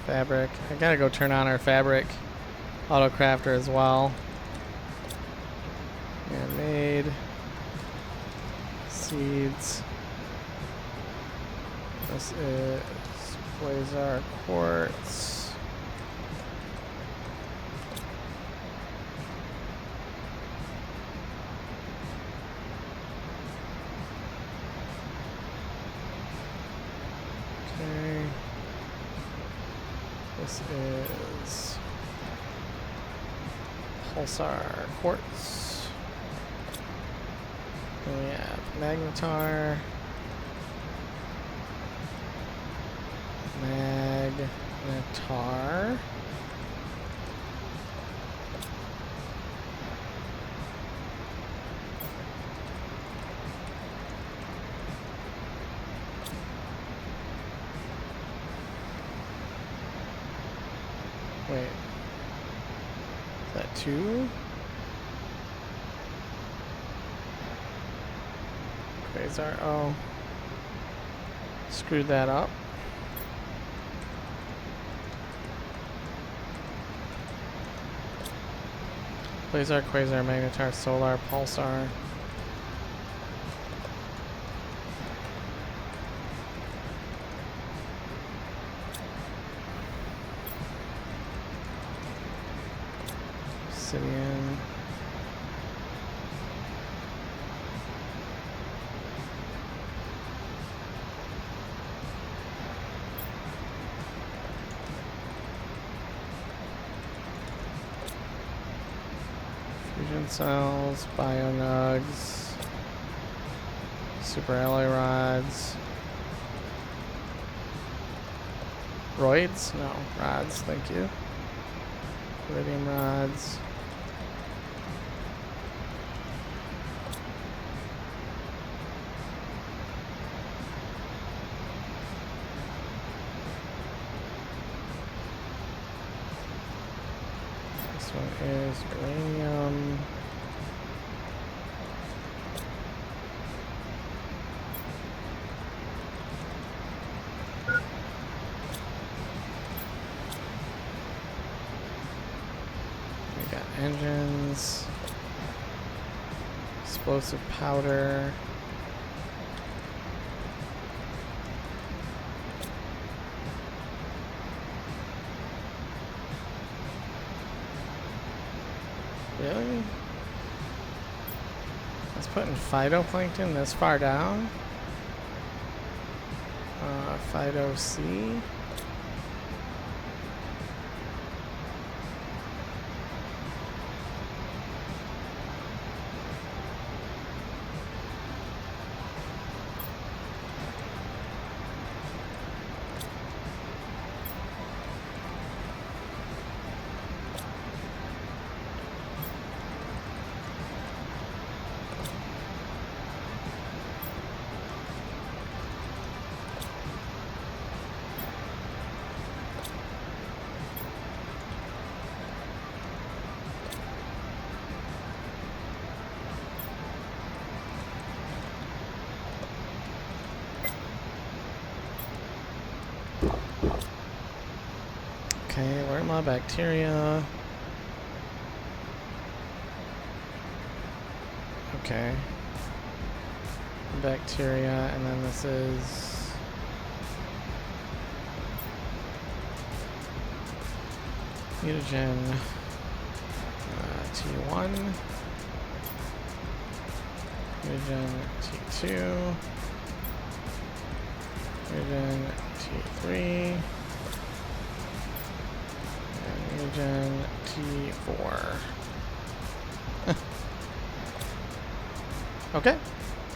Fabric. I gotta go turn on our fabric auto crafter as well. And made seeds. This is Blazar quartz. Okay. This is Pulsar quartz. And we have magnetar. Magnetar. Wait. Is that 2? Quasar. Oh. Screwed that up. Blazar, Quasar, Magnetar, Solar, Pulsar. Obsidian. Fusion cells, bionugs, super alloy rods, roids? No, rods, thank you. Iridium rods. This one is uranium. We got engines, explosive powder. Really? That's putting phytoplankton this far down? Fido C. Okay, where are my bacteria? Okay. Bacteria, and then this is mutagen T1, mutagen T2, mutagen T3, and mutagen T4. Okay,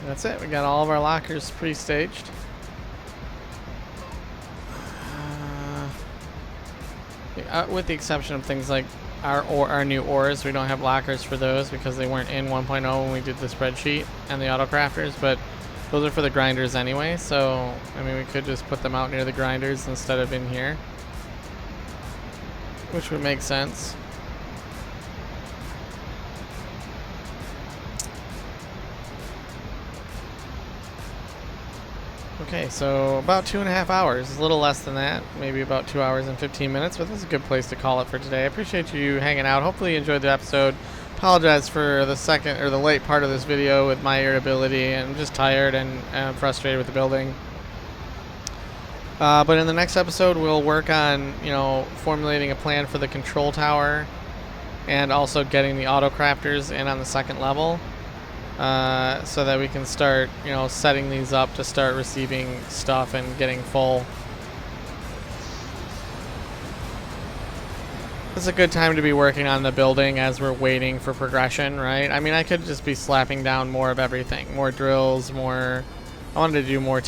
that's it. We got all of our lockers pre-staged. With the exception of things like our new ores, we don't have lockers for those because they weren't in 1.0 when we did the spreadsheet and the auto crafters, but those are for the grinders anyway, so I mean we could just put them out near the grinders instead of in here, which would make sense. Okay, so about 2.5 hours, a little less than that, maybe about 2 hours and 15 minutes, but this is a good place to call it for today. I appreciate you hanging out. Hopefully you enjoyed the episode. Apologize for the second or the late part of this video with my irritability. I'm just tired and frustrated with the building. But in the next episode, we'll work on, formulating a plan for the control tower and also getting the auto crafters in on the second level. So that we can start, setting these up to start receiving stuff and getting full. It's a good time to be working on the building as we're waiting for progression, right? I mean, I could just be slapping down more of everything. More drills, more... I wanted to do more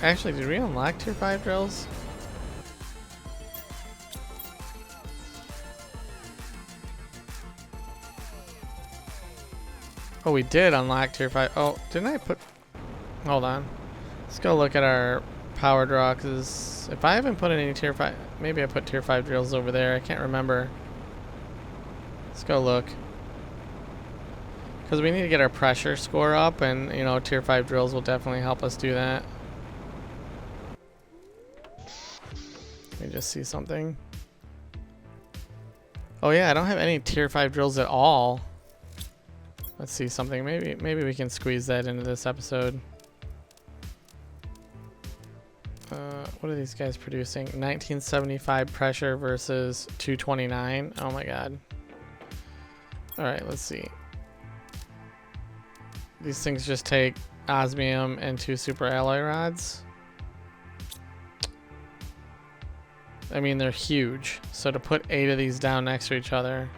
actually, did we unlock tier 5 drills? Oh, we did unlock tier 5. Oh, didn't I put... Hold on. Let's go look at our power draw, because if I haven't put any tier 5... Maybe I put tier 5 drills over there. I can't remember. Let's go look. Because we need to get our pressure score up, and, tier 5 drills will definitely help us do that. Let me just see something. Oh yeah, I don't have any tier 5 drills at all. Let's see something. Maybe we can squeeze that into this episode. What are these guys producing? 1975 pressure versus 229. Oh my god. Alright, let's see. These things just take osmium and 2 super alloy rods. I mean, they're huge. So to put 8 of these down next to each other...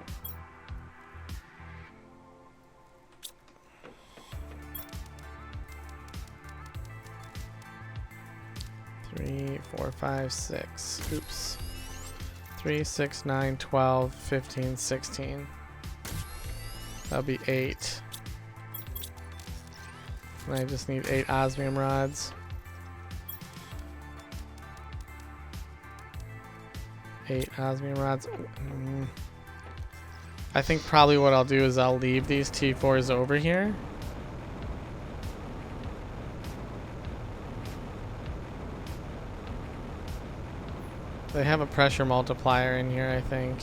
3, 4, 5, 6. Oops. 3, 6, 9, 12, 15, 16. That'll be 8. And I just need 8 osmium rods. 8 osmium rods. I think probably what I'll do is I'll leave these T4s over here. They have a pressure multiplier in here, I think.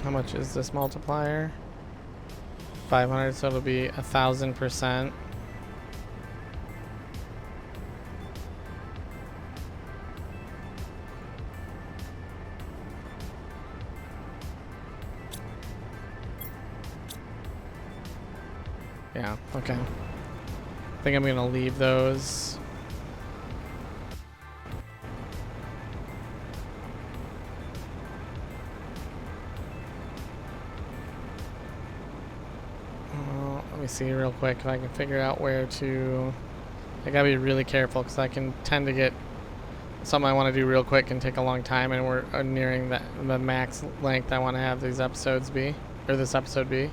How much is this multiplier? 500, so it'll be 1,000%. Yeah, okay. I think I'm gonna leave those. Let me see real quick if I can figure out where to. I gotta be really careful because I can tend to get something I want to do real quick can take a long time, and we're nearing the max length I want to have these episodes be, or this episode be.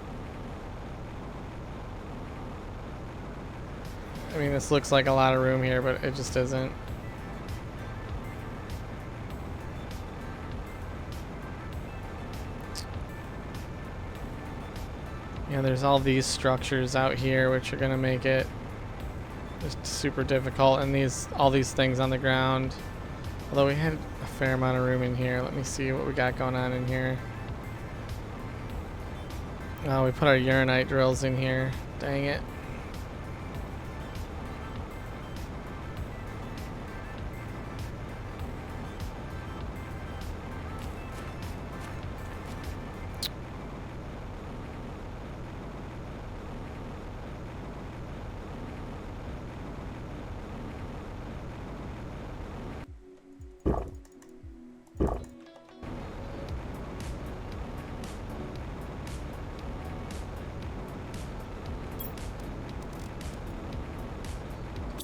I mean, this looks like a lot of room here, but it just isn't. Yeah, there's all these structures out here which are gonna make it just super difficult, and all these things on the ground. Although we had a fair amount of room in here. Let me see what we got going on in here. Oh, we put our uranite drills in here. Dang it.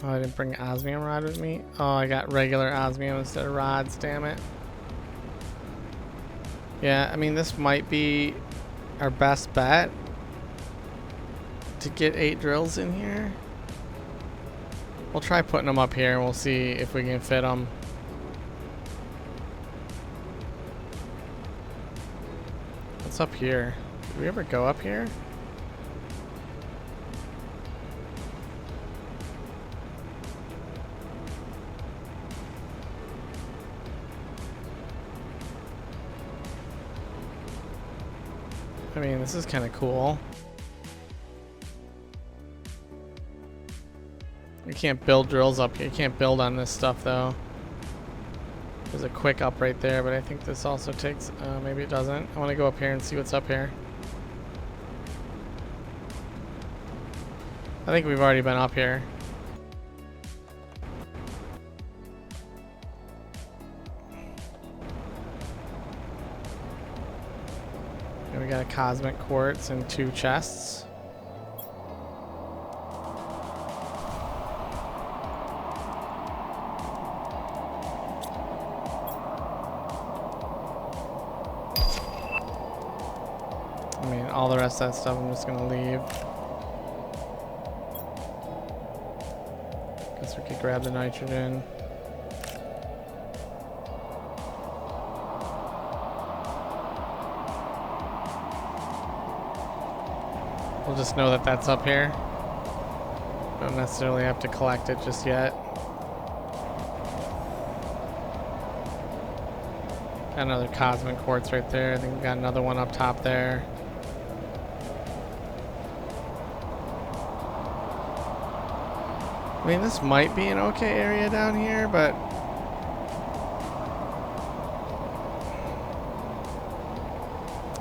Oh, I didn't bring an osmium rod with me. Oh, I got regular osmium instead of rods, damn it. Yeah, I mean, this might be our best bet to get 8 drills in here. We'll try putting them up here and we'll see if we can fit them. What's up here? Did we ever go up here? I mean, this is kind of cool. You can't build drills up here. You can't build on this stuff, though. There's a quick up right there, but I think this also takes... maybe it doesn't. I want to go up here and see what's up here. I think we've already been up here. And we got a cosmic quartz and 2 chests. I mean, all the rest of that stuff I'm just gonna leave. Guess we could grab the nitrogen. We'll just know that that's up here. Don't necessarily have to collect it just yet. Got another cosmic quartz right there. I think we got another one up top there. I mean, this might be an okay area down here, but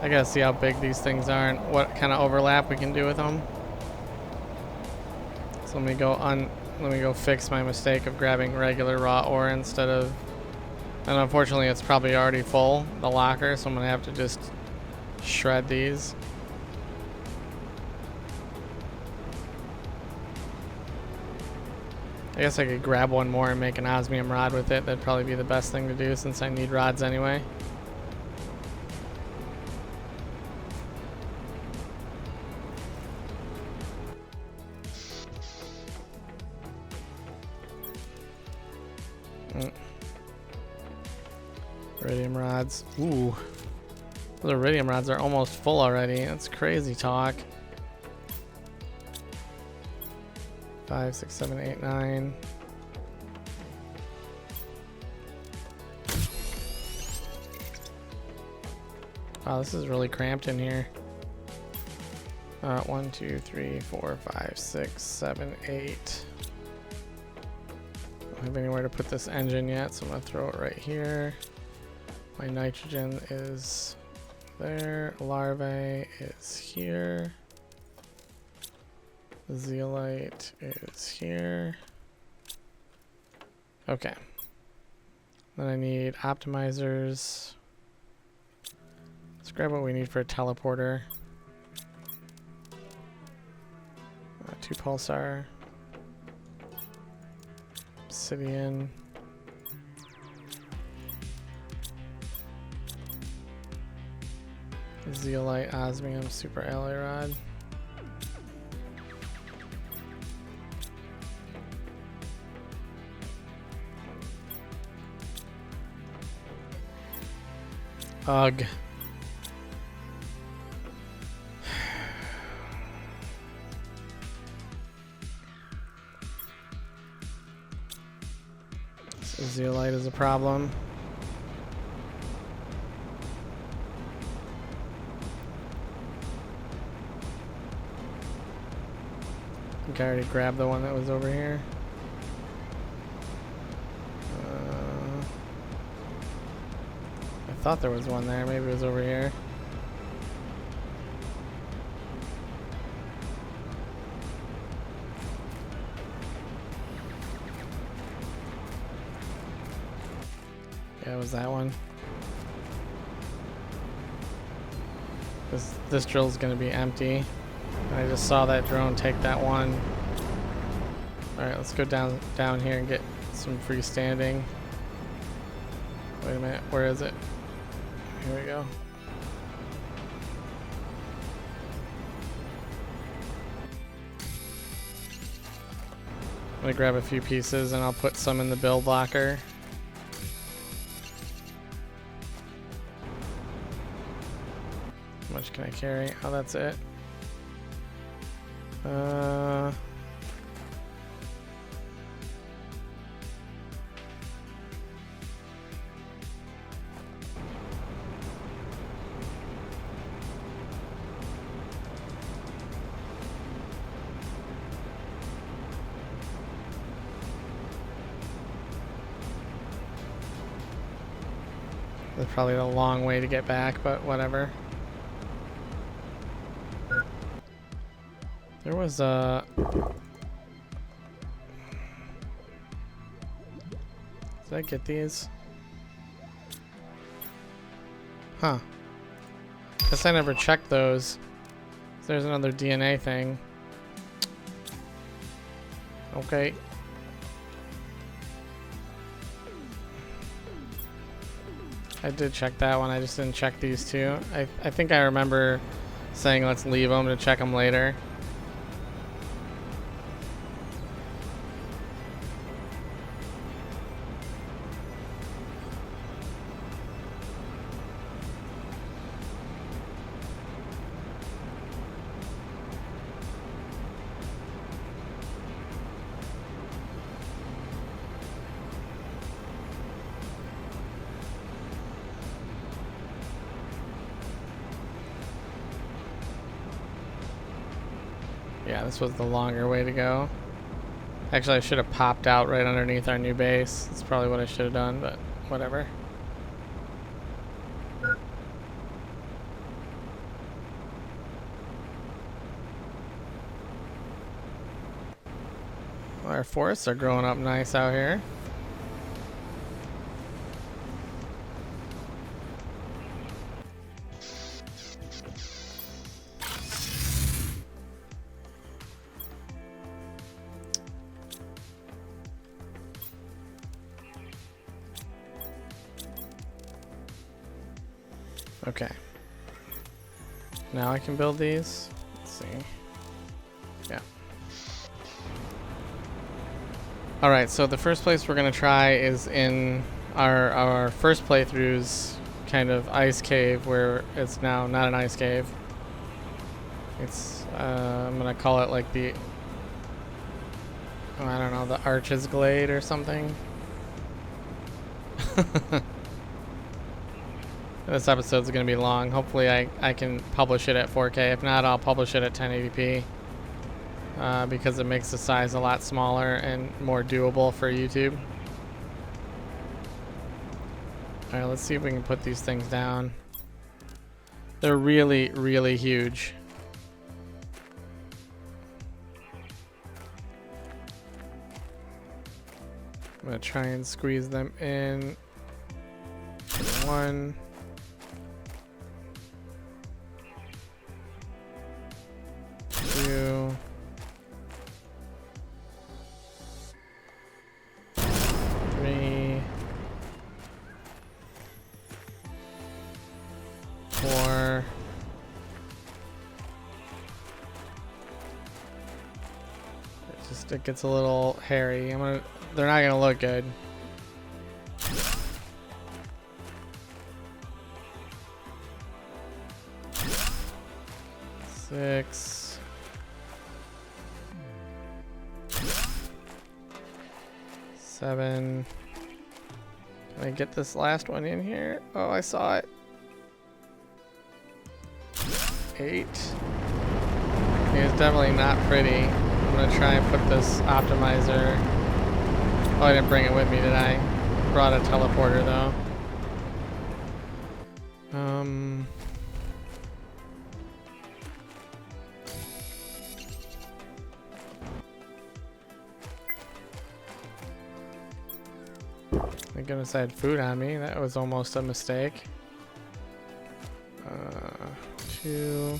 I gotta see how big these things are and what kind of overlap we can do with them. So let me go fix my mistake of grabbing regular raw ore instead of, and unfortunately it's probably already full, the locker, so I'm gonna have to just shred these. I guess I could grab one more and make an osmium rod with it. That'd probably be the best thing to do since I need rods anyway. Iridium rods. Ooh. Those iridium rods are almost full already. That's crazy talk. 5, 6, 7, 8, 9. Wow, this is really cramped in here. 1, 2, 3, 4, 5, 6, 7, 8. Don't have anywhere to put this engine yet, so I'm gonna throw it right here. My nitrogen is there. Larvae is here. The zeolite is here. Okay. Then I need optimizers. Let's grab what we need for a teleporter. 2 pulsar. Obsidian. Zeolite, osmium, super alloy rod. Ugh. So zeolite is a problem. I think I already grabbed the one that was over here. I thought there was one there. Maybe it was over here. Yeah, it was that one. This drill's gonna be empty. I just saw that drone take that one. Alright, let's go down here and get some freestanding. Wait a minute, where is it? Here we go. I'm gonna grab a few pieces and I'll put some in the build locker. How much can I carry? Oh, that's it. That's probably a long way to get back, but whatever. There was a... Did I get these? Huh. Guess I never checked those. There's another DNA thing. Okay. I did check that one. I just didn't check these two. I think I remember saying let's leave them to check them later. Yeah, this was the longer way to go. Actually, I should have popped out right underneath our new base. That's probably what I should have done, but whatever. Well, our forests are growing up nice out here. Okay. Now I can build these. Let's see. Yeah. Alright, so the first place we're going to try is in our first playthrough's kind of ice cave, where it's now not an ice cave. It's, I'm going to call it like the, I don't know, the Arches Glade or something. This episode's gonna be long. Hopefully I can publish it at 4K. If not, I'll publish it at 1080p. Because it makes the size a lot smaller and more doable for YouTube. Alright, let's see if we can put these things down. They're really, really huge. I'm gonna try and squeeze them in. 1. 2. 3. 4. It gets a little hairy. They're not gonna look good. 6. 7. Can I get this last one in here? Oh, I saw it. 8. It's definitely not pretty. I'm gonna try and put this optimizer. Oh, I didn't bring it with me, did I? Brought a teleporter though. Thank goodness I had food on me. That was almost a mistake. 2.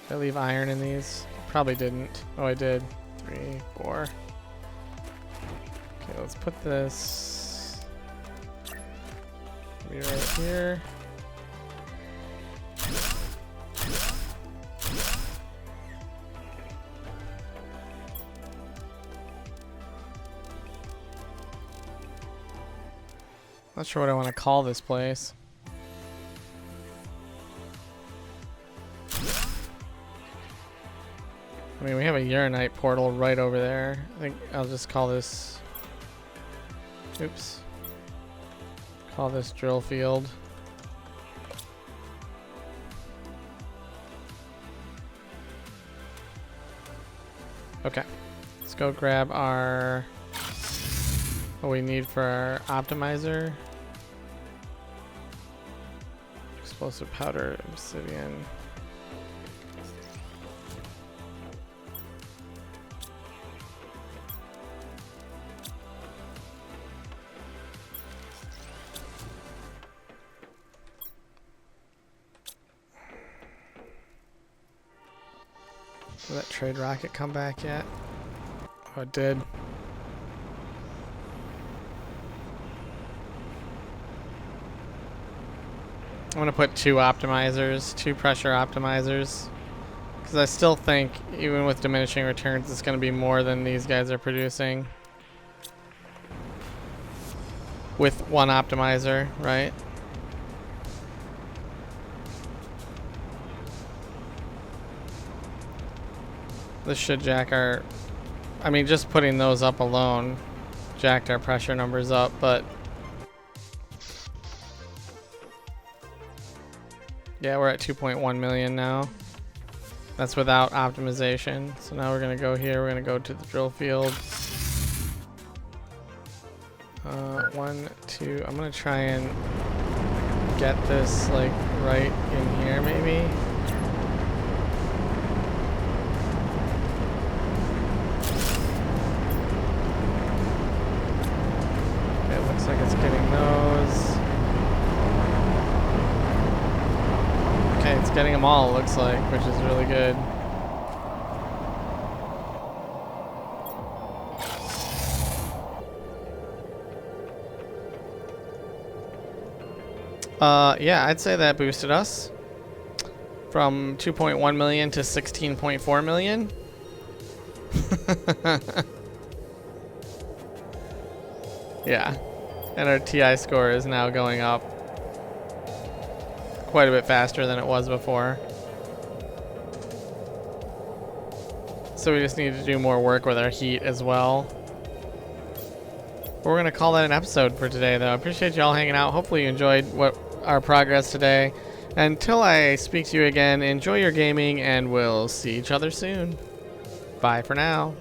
Did I leave iron in these? Probably didn't. Oh, I did. 3, 4. Okay, let's put this maybe right here. Not sure what I want to call this place. I mean, we have a uranite portal right over there. I think I'll just call this... Oops. Call this drill field. Okay. Let's go grab our... what we need for our optimizer. Explosive powder, obsidian. Did that trade rocket come back yet? Oh, it did. I'm gonna put 2 optimizers, 2 pressure optimizers, because I still think even with diminishing returns it's gonna be more than these guys are producing with 1 optimizer, right? This should jack our, I mean, just putting those up alone jacked our pressure numbers up, but yeah, we're at 2.1 million now. That's without optimization. So now we're gonna go here, we're gonna go to the drill field. 1, 2, I'm gonna try and get this like right in here maybe. Okay, it looks like it's getting those. Okay, it's getting them all, it looks like, which is really good. Yeah, I'd say that boosted us from 2.1 million to 16.4 million. Yeah, and our TI score is now going up quite a bit faster than it was before. So we just need to do more work with our heat as well. we're going to call that an episode for today, though. I appreciate you all hanging out. Hopefully you enjoyed our progress today. Until I speak to you again, enjoy your gaming, and we'll see each other soon. Bye for now.